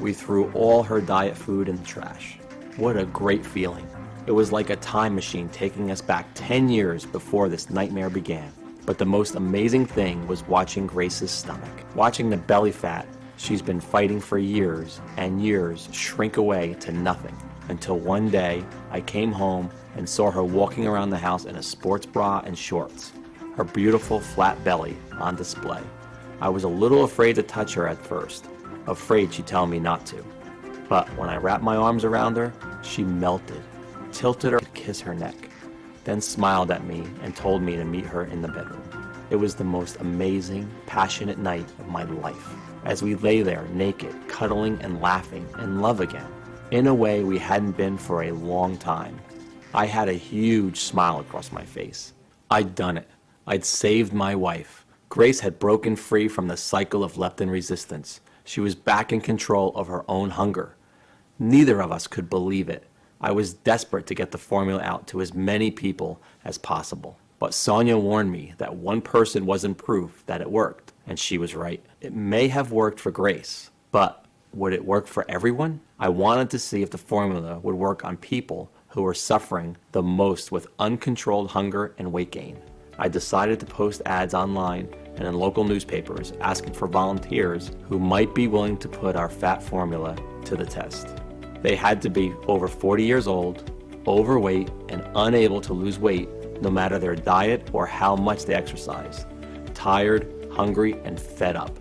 we threw all her diet food in the trash. What a great feeling. It was like a time machine taking us back 10 years before this nightmare began. But the most amazing thing was watching Grace's stomach. Watching the belly fat she's been fighting for years and years shrink away to nothing. Until one day, I came home and saw her walking around the house in a sports bra and shorts, her beautiful flat belly on display. I was a little afraid to touch her at first, afraid she'd tell me not to. But when I wrapped my arms around her, she melted, tilted her to kiss her neck, then smiled at me and told me to meet her in the bedroom. It was the most amazing, passionate night of my life, as we lay there naked, cuddling and laughing in love again, in a way we hadn't been for a long time. I had a huge smile across my face. I'd done it. I'd saved my wife. Grace had broken free from the cycle of leptin resistance. She was back in control of her own hunger. Neither of us could believe it. I was desperate to get the formula out to as many people as possible. But Sonia warned me that one person wasn't proof that it worked, and she was right. It may have worked for Grace, but would it work for everyone? I wanted to see if the formula would work on people who were suffering the most with uncontrolled hunger and weight gain. I decided to post ads online and in local newspapers asking for volunteers who might be willing to put our fat formula to the test. They had to be over 40 years old, overweight, and unable to lose weight no matter their diet or how much they exercised, tired, hungry, and fed up.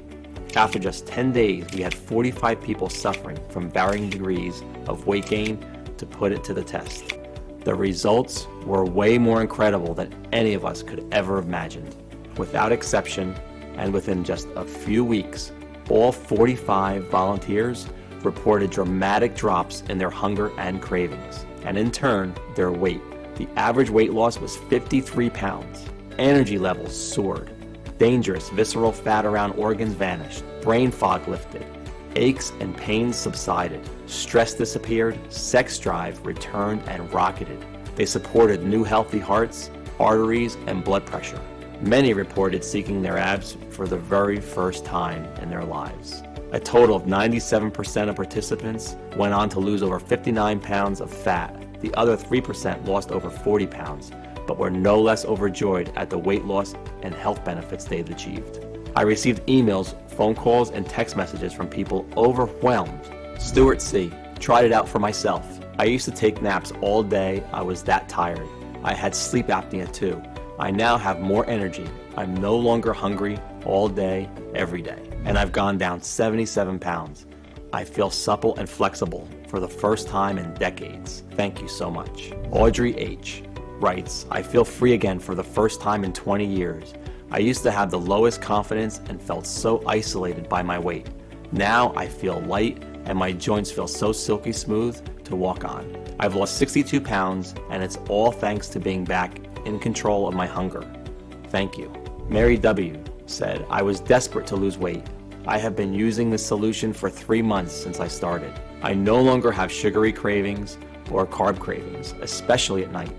After just 10 days, we had 45 people suffering from varying degrees of weight gain to put it to the test. The results were way more incredible than any of us could ever have imagined. Without exception, and within just a few weeks, all 45 volunteers reported dramatic drops in their hunger and cravings, and in turn, their weight. The average weight loss was 53 pounds. Energy levels soared. Dangerous visceral fat around organs vanished. Brain fog lifted. Aches and pains subsided. Stress disappeared. Sex drive returned and rocketed. They supported new healthy hearts, arteries, and blood pressure. Many reported seeking their abs for the very first time in their lives. A total of 97% of participants went on to lose over 59 pounds of fat. The other 3% lost over 40 pounds, but were no less overjoyed at the weight loss and health benefits they'd achieved. I received emails, phone calls, and text messages from people overwhelmed. Stuart C. Tried it out for myself. I used to take naps all day. I was that tired. I had sleep apnea too. I now have more energy. I'm no longer hungry all day, every day. And I've gone down 77 pounds. I feel supple and flexible for the first time in decades. Thank you so much. Audrey H. writes, I feel free again for the first time in 20 years. I used to have the lowest confidence and felt so isolated by my weight. Now I feel light and my joints feel so silky smooth to walk on. I've lost 62 pounds and it's all thanks to being back in control of my hunger. Thank you. Mary W. said, I was desperate to lose weight. I have been using this solution for 3 months since I started. I no longer have sugary cravings or carb cravings, especially at night.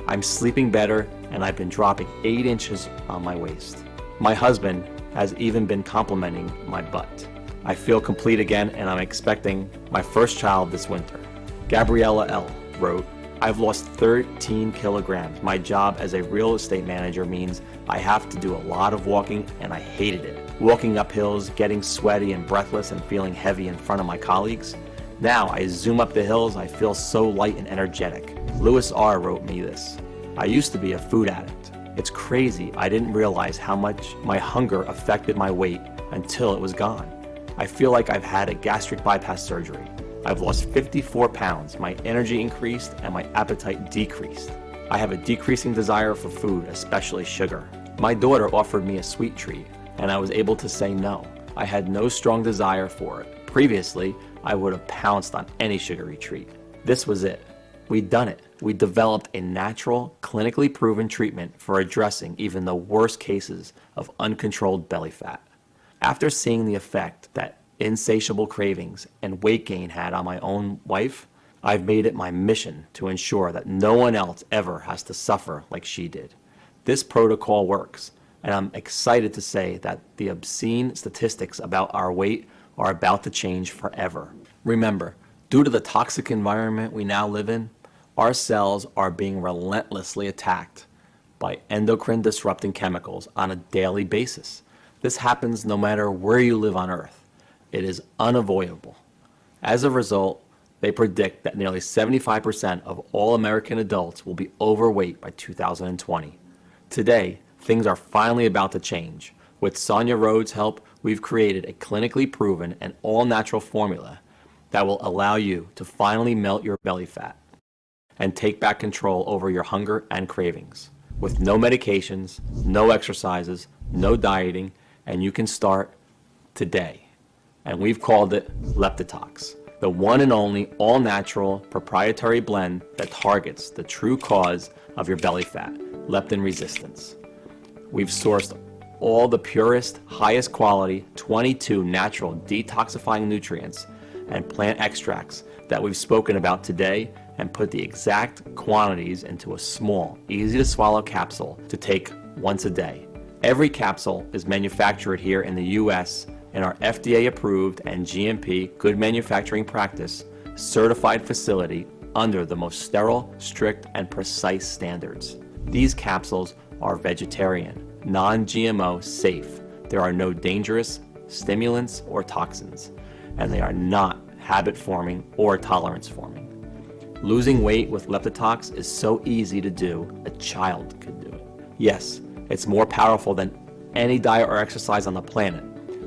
I'm sleeping better and I've been dropping 8 inches on my waist. My husband has even been complimenting my butt. I feel complete again and I'm expecting my first child this winter. Gabriella L. wrote, I've lost 13 kilograms. My job as a real estate manager means I have to do a lot of walking and I hated it. Walking up hills, getting sweaty and breathless and feeling heavy in front of my colleagues. Now I zoom up the hills, I feel so light and energetic. Lewis R. wrote me this. I used to be a food addict. It's crazy, I didn't realize how much my hunger affected my weight until it was gone. I feel like I've had a gastric bypass surgery. I've lost 54 pounds, my energy increased and my appetite decreased. I have a decreasing desire for food, especially sugar. My daughter offered me a sweet treat and I was able to say no. I had no strong desire for it. Previously, I would have pounced on any sugary treat. This was it. We'd done it. We developed a natural, clinically proven treatment for addressing even the worst cases of uncontrolled belly fat. After seeing the effect that insatiable cravings and weight gain had on my own wife, I've made it my mission to ensure that no one else ever has to suffer like she did. This protocol works, and I'm excited to say that the obscene statistics about our weight are about to change forever. Remember, due to the toxic environment we now live in, our cells are being relentlessly attacked by endocrine disrupting chemicals on a daily basis. This happens no matter where you live on Earth. It is unavoidable. As a result, they predict that nearly 75% of all American adults will be overweight by 2020. Today, things are finally about to change. With Sonia Rhodes' help, we've created a clinically proven and all-natural formula that will allow you to finally melt your belly fat and take back control over your hunger and cravings. With no medications, no exercises, no dieting, and you can start today. And we've called it LEPTITOX, the one and only all-natural proprietary blend that targets the true cause of your belly fat, leptin resistance. We've sourced all the purest, highest quality, 22 natural detoxifying nutrients and plant extracts that we've spoken about today and put the exact quantities into a small, easy to swallow capsule to take once a day. Every capsule is manufactured here in the US in our FDA approved and GMP good manufacturing practice certified facility under the most sterile, strict, and precise standards. These capsules are vegetarian, non-GMO, safe. There are no dangerous stimulants or toxins, and they are not habit-forming or tolerance-forming. Losing weight with LEPTITOX is so easy to do, a child could do it. Yes, it's more powerful than any diet or exercise on the planet.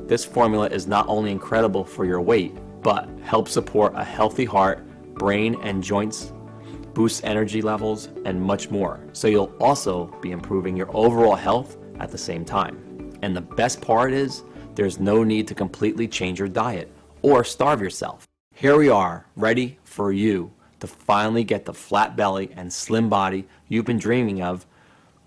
This formula is not only incredible for your weight, but helps support a healthy heart, brain, and joints, boosts energy levels, and much more. So you'll also be improving your overall health at the same time. And the best part is, there's no need to completely change your diet or starve yourself. Here we are, ready for you to finally get the flat belly and slim body you've been dreaming of,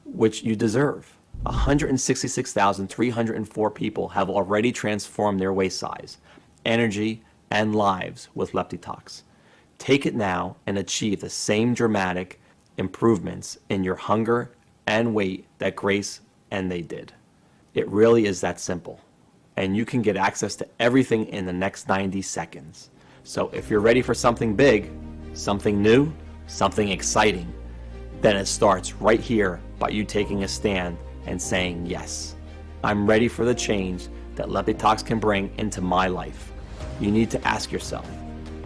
which you deserve. 166,304 people have already transformed their waist size, energy, and lives with LEPTITOX. Take it now and achieve the same dramatic improvements in your hunger and weight that Grace and they did. It really is that simple. And you can get access to everything in the next 90 seconds. So if you're ready for something big, something new, something exciting, then it starts right here by you taking a stand and saying, yes, I'm ready for the change that LEPTITOX can bring into my life. You need to ask yourself,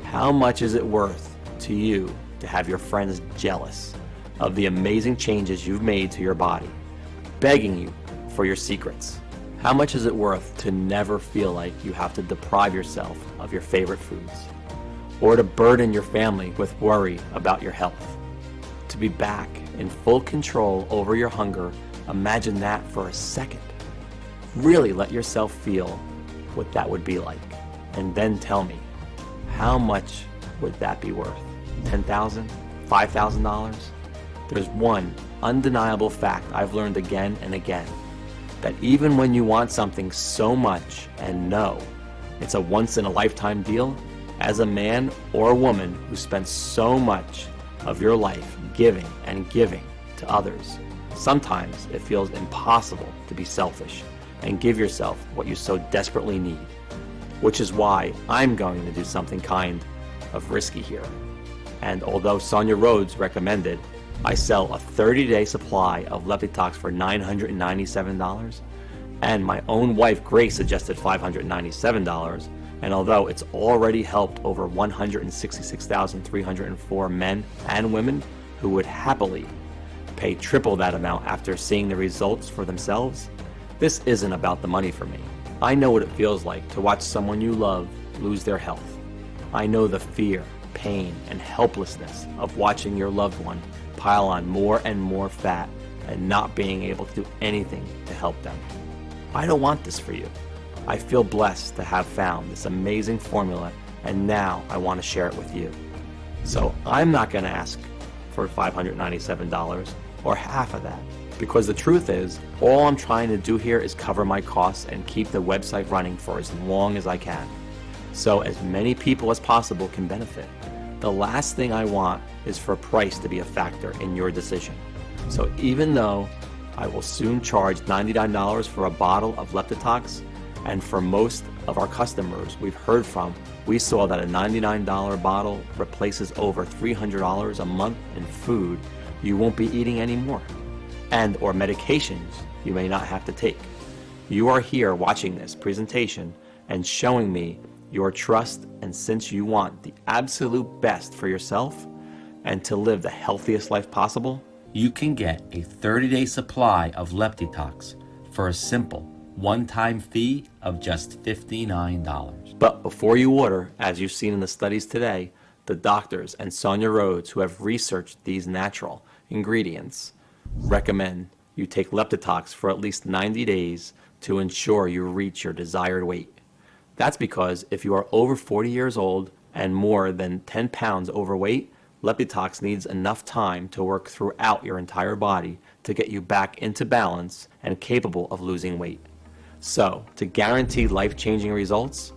how much is it worth to you to have your friends jealous of the amazing changes you've made to your body, begging you for your secrets? How much is it worth to never feel like you have to deprive yourself of your favorite foods, or to burden your family with worry about your health? To be back in full control over your hunger, imagine that for a second. Really let yourself feel what that would be like, and then tell me, how much would that be worth? $10,000? $5,000? There's one undeniable fact I've learned again and again, that even when you want something so much and know it's a once-in-a-lifetime deal, as a man or a woman who spends so much of your life giving and giving to others, sometimes it feels impossible to be selfish and give yourself what you so desperately need. Which is why I'm going to do something kind of risky here. And although Sonia Rhodes recommended I sell a 30-day supply of LEPTITOX for $997, and my own wife Grace suggested $597, and although it's already helped over 166,304 men and women who would happily pay triple that amount after seeing the results for themselves, this isn't about the money for me. I know what it feels like to watch someone you love lose their health. I know the fear, pain, and helplessness of watching your loved one pile on more and more fat and not being able to do anything to help them. I don't want this for you. I feel blessed to have found this amazing formula, and now I want to share it with you. So I'm not going to ask for $597 or half of that, because the truth is, all I'm trying to do here is cover my costs and keep the website running for as long as I can, so as many people as possible can benefit. The last thing I want is for price to be a factor in your decision. So even though I will soon charge $99 for a bottle of LEPTITOX, and for most of our customers we've heard from, we saw that a $99 bottle replaces over $300 a month in food you won't be eating anymore, and or medications you may not have to take. You are here watching this presentation and showing me your trust, and since you want the absolute best for yourself and to live the healthiest life possible, you can get a 30-day supply of LEPTITOX for a simple one-time fee of just $59. But before you order, as you've seen in the studies today, the doctors and Sonia Rhodes, who have researched these natural ingredients, recommend you take LEPTITOX for at least 90 days to ensure you reach your desired weight. That's because if you are over 40 years old and more than 10 pounds overweight, LEPTITOX needs enough time to work throughout your entire body to get you back into balance and capable of losing weight. So, to guarantee life-changing results,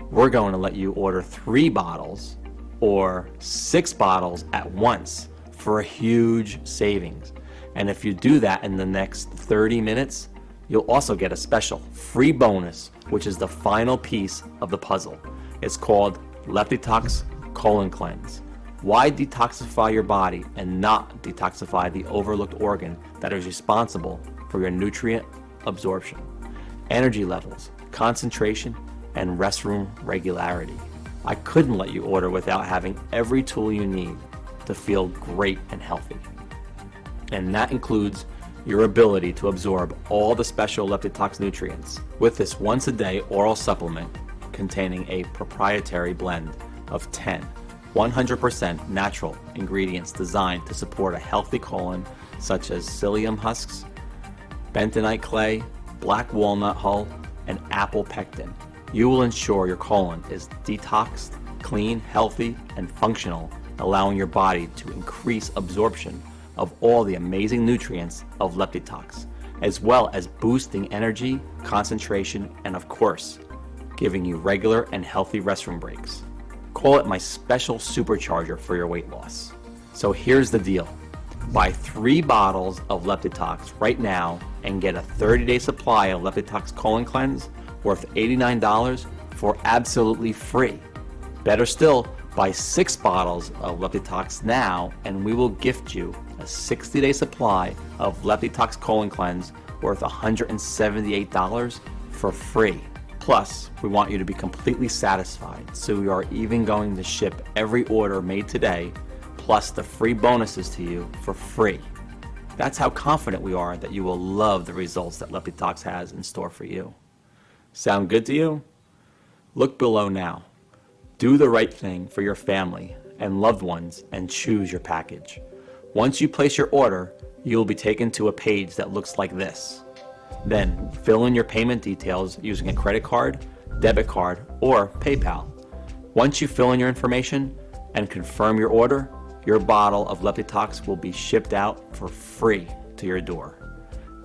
we're going to let you order 3 bottles or 6 bottles at once for a huge savings. And if you do that in the next 30 minutes, you'll also get a special free bonus, which is the final piece of the puzzle. It's called LEPTITOX Colon Cleanse. Why detoxify your body and not detoxify the overlooked organ that is responsible for your nutrient absorption, energy levels, concentration, and restroom regularity? I couldn't let you order without having every tool you need to feel great and healthy. And that includes your ability to absorb all the special LEPTITOX nutrients with this once-a-day oral supplement containing a proprietary blend of 10 100% natural ingredients designed to support a healthy colon, such as psyllium husks, bentonite clay, black walnut hull, and apple pectin. You will ensure your colon is detoxed, clean, healthy, and functional, allowing your body to increase absorption of all the amazing nutrients of LEPTITOX, as well as boosting energy, concentration, and of course, giving you regular and healthy restroom breaks. Call it my special supercharger for your weight loss. So here's the deal. Buy 3 bottles of LEPTITOX right now and get a 30-day supply of LEPTITOX Colon Cleanse worth $89 for absolutely free. Better still, buy 6 bottles of LEPTITOX now and we will gift you a 60-day supply of LEPTITOX Colon Cleanse worth $178 for free. Plus, we want you to be completely satisfied, so we are even going to ship every order made today, plus the free bonuses to you for free. That's how confident we are that you will love the results that LEPTITOX has in store for you. Sound good to you? Look below now. Do the right thing for your family and loved ones and choose your package. Once you place your order, you will be taken to a page that looks like this. Then fill in your payment details using a credit card, debit card, or PayPal. Once you fill in your information and confirm your order, your bottle of LEPTITOX will be shipped out for free to your door.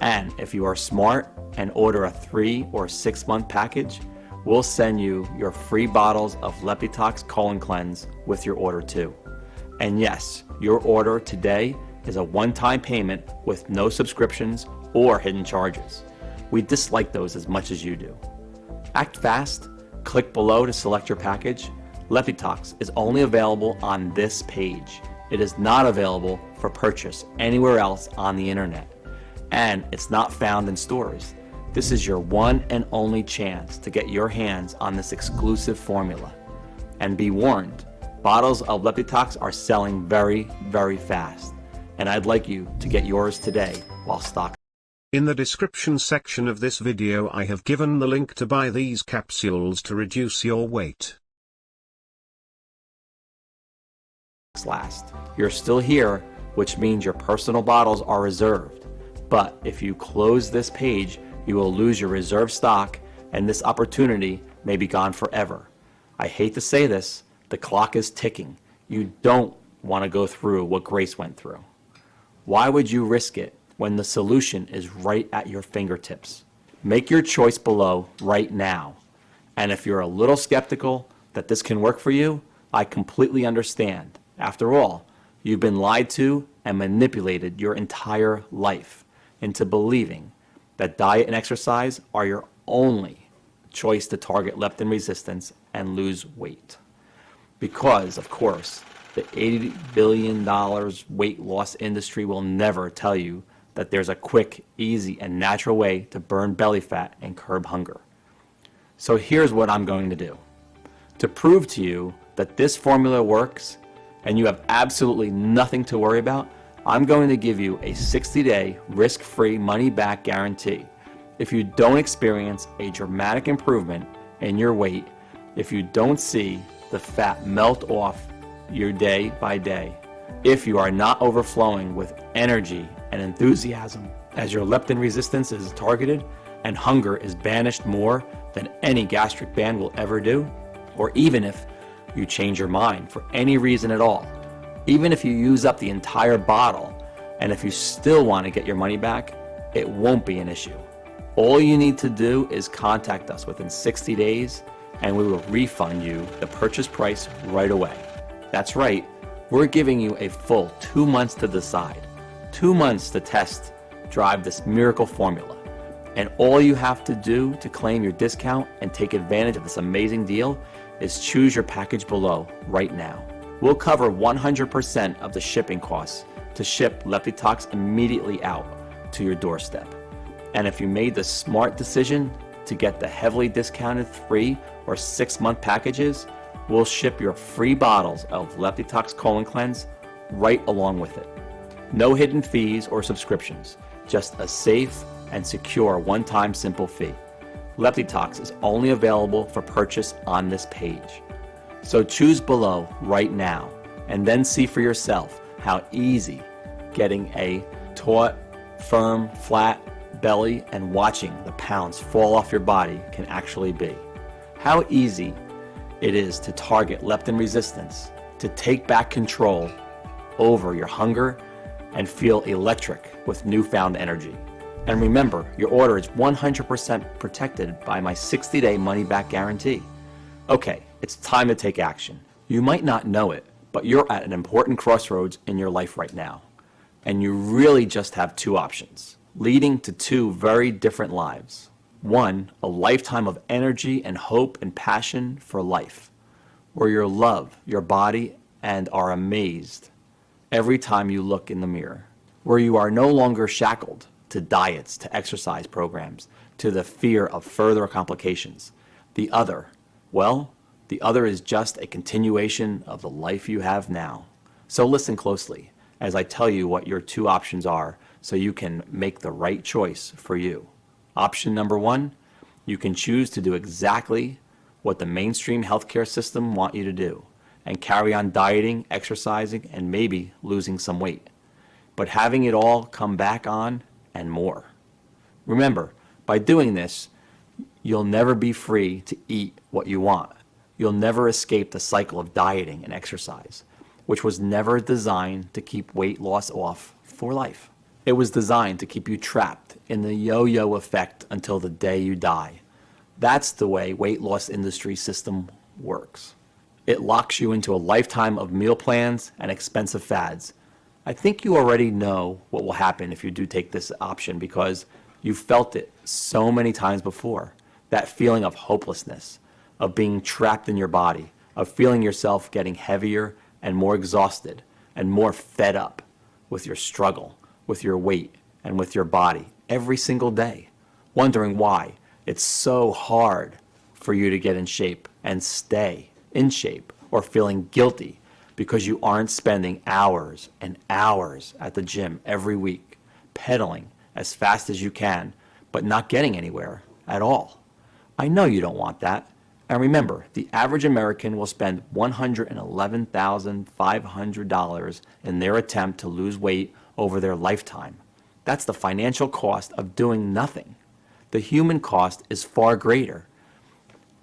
And if you are smart and order a 3 or 6 month package, we'll send you your free bottles of LEPTITOX Colon Cleanse with your order too. And yes, your order today is a one-time payment with no subscriptions or hidden charges. We dislike those as much as you do. Act fast, click below to select your package. LEPTITOX is only available on this page. It is not available for purchase anywhere else on the internet. And it's not found in stores. This is your one and only chance to get your hands on this exclusive formula. And be warned, bottles of LEPTITOX are selling very, very fast. And I'd like you to get yours today while stock.
In the description section of this video I have given the link to buy these capsules to reduce your weight.
Last. You're still here, which means your personal bottles are reserved. But if you close this page, you will lose your reserved stock and this opportunity may be gone forever. I hate to say this, the clock is ticking. You don't want to go through what Grace went through. Why would you risk it when the solution is right at your fingertips? Make your choice below right now. And if you're a little skeptical that this can work for you, I completely understand. After all, you've been lied to and manipulated your entire life into believing that diet and exercise are your only choice to target leptin resistance and lose weight. Because, of course, the $80 billion weight loss industry will never tell you that there's a quick, easy, and natural way to burn belly fat and curb hunger. So here's what I'm going to do. To prove to you that this formula works and you have absolutely nothing to worry about, I'm going to give you a 60-day risk-free money-back guarantee. If you don't experience a dramatic improvement in your weight, if you don't see the fat melt off your day by day, if you are not overflowing with energy and enthusiasm as your leptin resistance is targeted and hunger is banished more than any gastric band will ever do, or even if you change your mind for any reason at all, even if you use up the entire bottle, and if you still want to get your money back, it won't be an issue. All you need to do is contact us within 60 days and we will refund you the purchase price right away. That's right, we're giving you a full 2 months to decide, 2 months to test, drive this miracle formula. And all you have to do to claim your discount and take advantage of this amazing deal is choose your package below right now. We'll cover 100% of the shipping costs to ship LEPTITOX immediately out to your doorstep. And if you made the smart decision to get the heavily discounted 3 or 6 month packages, we'll ship your free bottles of LEPTITOX Colon Cleanse right along with it. No hidden fees or subscriptions, just a safe and secure one-time simple fee. LEPTITOX is only available for purchase on this page. So choose below right now and then see for yourself how easy getting a taut, firm, flat belly and watching the pounds fall off your body can actually be. How easy it is to target leptin resistance, to take back control over your hunger and feel electric with newfound energy. And remember, your order is 100% protected by my 60-day money-back guarantee. Okay, it's time to take action. You might not know it, but you're at an important crossroads in your life right now. And you really just have 2 options, leading to 2 very different lives. 1, a lifetime of energy and hope and passion for life, where you love your body and are amazed every time you look in the mirror, where you are no longer shackled to diets, to exercise programs, to the fear of further complications. The other, well, the other is just a continuation of the life you have now. So listen closely as I tell you what your 2 options are so you can make the right choice for you. Option number 1, you can choose to do exactly what the mainstream healthcare system want you to do and carry on dieting, exercising, and maybe losing some weight, but having it all come back on and more. Remember, by doing this, you'll never be free to eat what you want. You'll never escape the cycle of dieting and exercise, which was never designed to keep weight loss off for life. It was designed to keep you trapped in the yo-yo effect until the day you die. That's the way weight loss industry system works. It locks you into a lifetime of meal plans and expensive fads. I think you already know what will happen if you do take this option because you've felt it so many times before. That feeling of hopelessness, of being trapped in your body, of feeling yourself getting heavier and more exhausted and more fed up with your struggle, with your weight, and with your body every single day, wondering why it's so hard for you to get in shape and stay in shape, or feeling guilty because you aren't spending hours and hours at the gym every week, pedaling as fast as you can, but not getting anywhere at all. I know you don't want that. And remember, the average American will spend $111,500 in their attempt to lose weight over their lifetime. That's the financial cost of doing nothing. The human cost is far greater.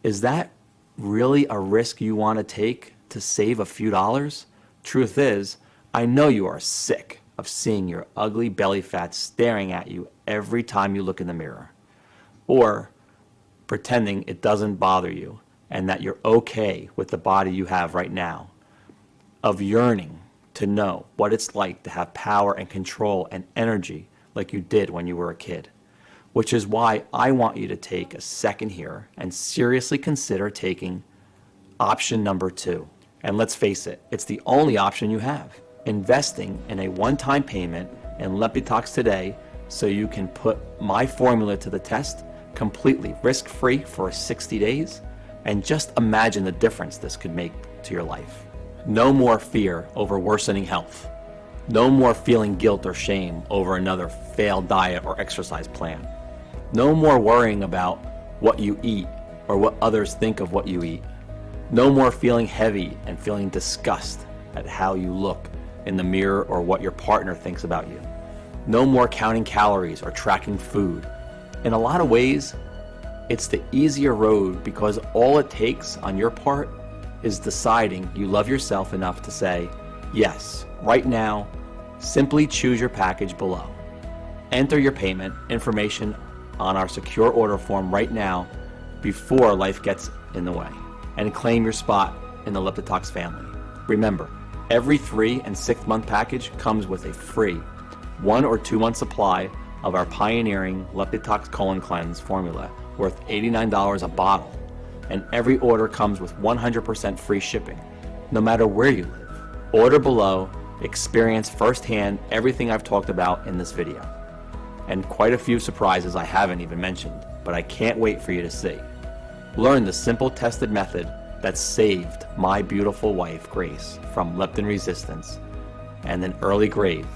Is that really a risk you want to take to save a few dollars? Truth is, I know you are sick of seeing your ugly belly fat staring at you every time you look in the mirror, or pretending it doesn't bother you and that you're okay with the body you have right now, of yearning to know what it's like to have power and control and energy like you did when you were a kid. Which is why I want you to take a second here and seriously consider taking option number 2. And let's face it, it's the only option you have. Investing in a one-time payment in LEPTITOX today so you can put my formula to the test completely risk-free for 60 days. And just imagine the difference this could make to your life. No more fear over worsening health. No more feeling guilt or shame over another failed diet or exercise plan. No more worrying about what you eat or what others think of what you eat. No more feeling heavy and feeling disgust at how you look in the mirror or what your partner thinks about you. No more counting calories or tracking food. In a lot of ways, it's the easier road because all it takes on your part is deciding you love yourself enough to say, yes, right now, simply choose your package below. Enter your payment information on our secure order form right now before life gets in the way, and claim your spot in the LEPTITOX family. Remember, every 3 and 6 month package comes with a free 1 or 2 month supply of our pioneering LEPTITOX Colon Cleanse formula worth $89 a bottle, and every order comes with 100% free shipping, no matter where you live. Order below, experience firsthand everything I've talked about in this video. And quite a few surprises I haven't even mentioned, but I can't wait for you to see. Learn the simple tested method that saved my beautiful wife, Grace, from leptin resistance and an early grave.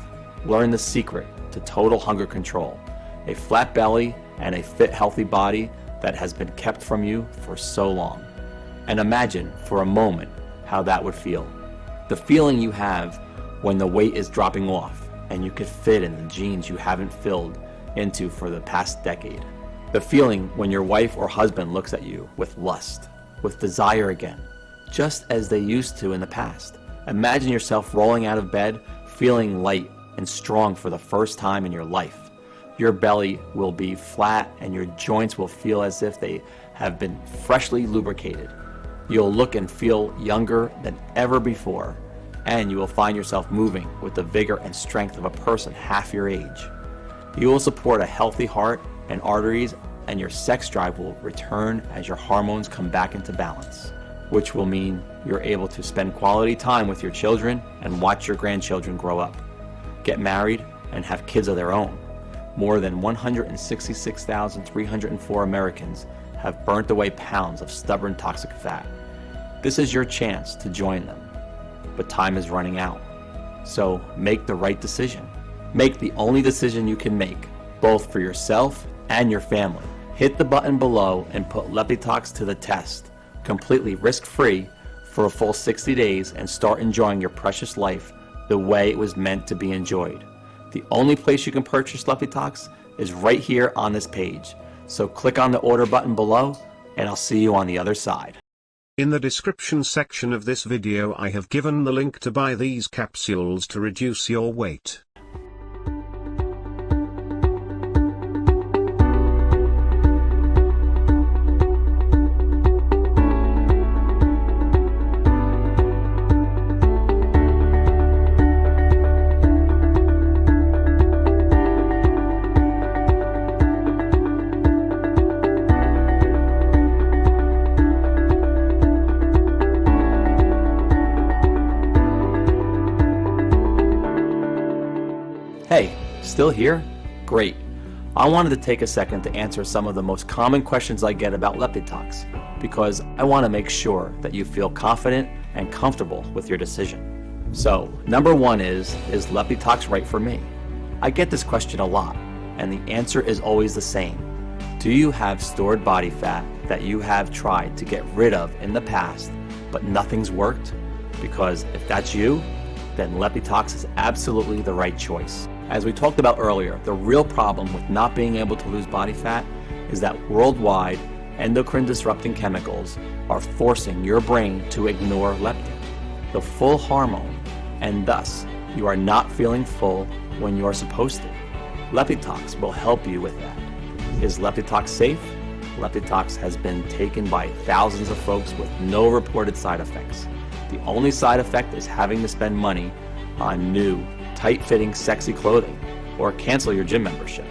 Learn the secret to total hunger control, a flat belly and a fit, healthy body that has been kept from you for so long. And imagine for a moment how that would feel. The feeling you have when the weight is dropping off and you could fit in the jeans you haven't filled into for the past decade. The feeling when your wife or husband looks at you with lust, with desire again, just as they used to in the past. Imagine yourself rolling out of bed, feeling light and strong for the first time in your life. Your belly will be flat and your joints will feel as if they have been freshly lubricated. You'll look and feel younger than ever before, and you will find yourself moving with the vigor and strength of a person half your age. You will support a healthy heart and arteries, and your sex drive will return as your hormones come back into balance, which will mean you're able to spend quality time with your children and watch your grandchildren grow up, get married, and have kids of their own. More than 166,304 Americans have burnt away pounds of stubborn toxic fat. This is your chance to join them, but time is running out. So make the right decision. Make the only decision you can make, both for yourself and your family. Hit the button below and put LEPTITOX to the test, completely risk-free for a full 60 days and start enjoying your precious life the way it was meant to be enjoyed. The only place you can purchase LEPTITOX is right here on this page. So click on the order button below and I'll see you on the other side.
In the description section of this video I have given the link to buy these capsules to reduce your weight.
Hey, still here? Great. I wanted to take a second to answer some of the most common questions I get about LEPTITOX, because I want to make sure that you feel confident and comfortable with your decision. So, number one is LEPTITOX right for me? I get this question a lot, and the answer is always the same. Do you have stored body fat that you have tried to get rid of in the past, but nothing's worked? Because if that's you, then LEPTITOX is absolutely the right choice. As we talked about earlier, the real problem with not being able to lose body fat is that worldwide endocrine disrupting chemicals are forcing your brain to ignore leptin, the full hormone, and thus you are not feeling full when you are supposed to. LEPTITOX will help you with that. Is LEPTITOX safe? LEPTITOX has been taken by thousands of folks with no reported side effects. The only side effect is having to spend money on new, tight-fitting, sexy clothing, or cancel your gym membership.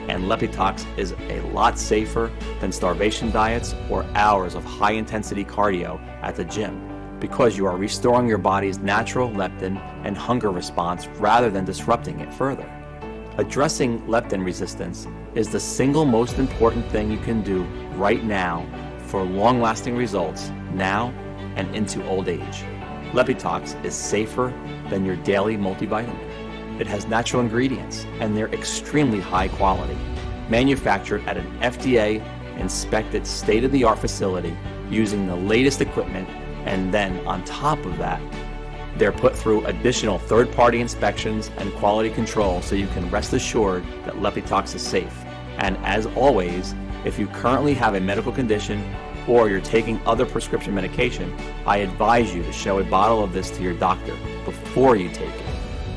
And LEPTITOX is a lot safer than starvation diets or hours of high-intensity cardio at the gym, because you are restoring your body's natural leptin and hunger response rather than disrupting it further. Addressing leptin resistance is the single most important thing you can do right now for long-lasting results now and into old age. LEPTITOX is safer than your daily multivitamin. It has natural ingredients and they're extremely high quality, manufactured at an FDA-inspected state-of-the-art facility using the latest equipment, and then on top of that, they're put through additional third-party inspections and quality control so you can rest assured that LEPTITOX is safe. And as always, if you currently have a medical condition or you're taking other prescription medication, I advise you to show a bottle of this to your doctor before you take it,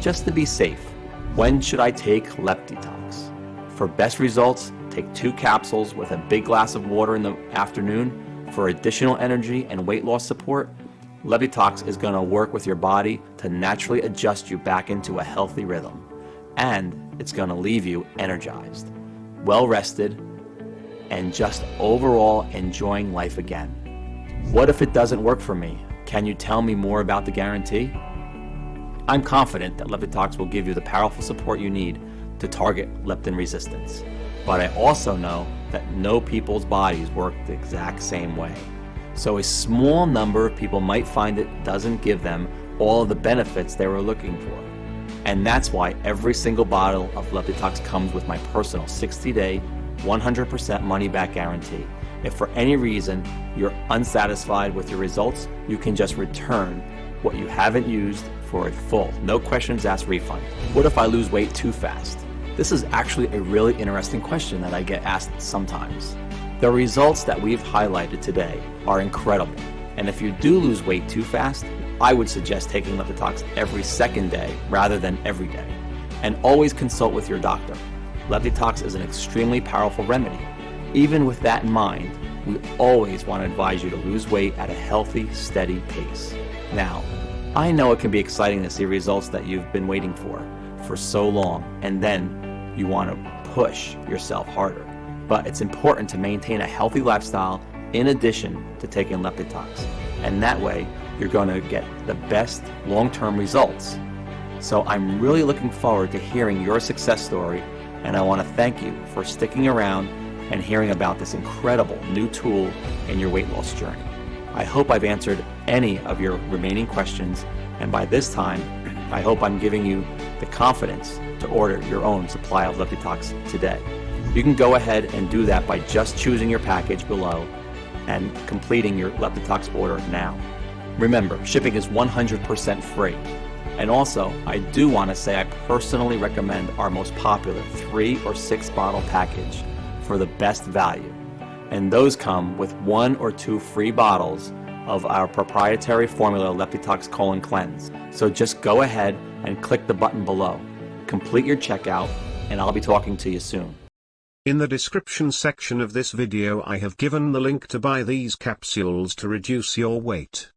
just to be safe. When should I take LEPTITOX? For best results, take 2 capsules with a big glass of water in the afternoon. For additional energy and weight loss support, LEPTITOX is going to work with your body to naturally adjust you back into a healthy rhythm. And it's going to leave you energized, well rested, and just overall enjoying life again. What if it doesn't work for me? Can you tell me more about the guarantee? I'm confident that LEPTITOX will give you the powerful support you need to target leptin resistance. But I also know that no people's bodies work the exact same way. So a small number of people might find it doesn't give them all of the benefits they were looking for. And that's why every single bottle of LEPTITOX comes with my personal 60-day, 100% money-back guarantee. If for any reason you're unsatisfied with your results, you can just return what you haven't used for a full, no questions asked refund. What if I lose weight too fast? This is actually a really interesting question that I get asked sometimes. The results that we've highlighted today are incredible, and if you do lose weight too fast, I would suggest taking LEPTITOX every second day rather than every day. And always consult with your doctor. LEPTITOX is an extremely powerful remedy. Even with that in mind, we always want to advise you to lose weight at a healthy, steady pace. Now, I know it can be exciting to see results that you've been waiting for so long, and then you want to push yourself harder. But it's important to maintain a healthy lifestyle in addition to taking LEPTITOX. And that way, you're going to get the best long-term results. So I'm really looking forward to hearing your success story, and I want to thank you for sticking around and hearing about this incredible new tool in your weight loss journey. I hope I've answered any of your remaining questions, and by this time, I hope I'm giving you the confidence to order your own supply of LEPTITOX today. You can go ahead and do that by just choosing your package below and completing your LEPTITOX order now. Remember, shipping is 100% free. And also, I do want to say I personally recommend our most popular 3 or 6 bottle package for the best value. And those come with 1 or 2 free bottles of our proprietary formula LEPTITOX Colon Cleanse. So just go ahead and click the button below. Complete your checkout, and I'll be talking to you soon.
In the description section of this video I have given the link to buy these capsules to reduce your weight.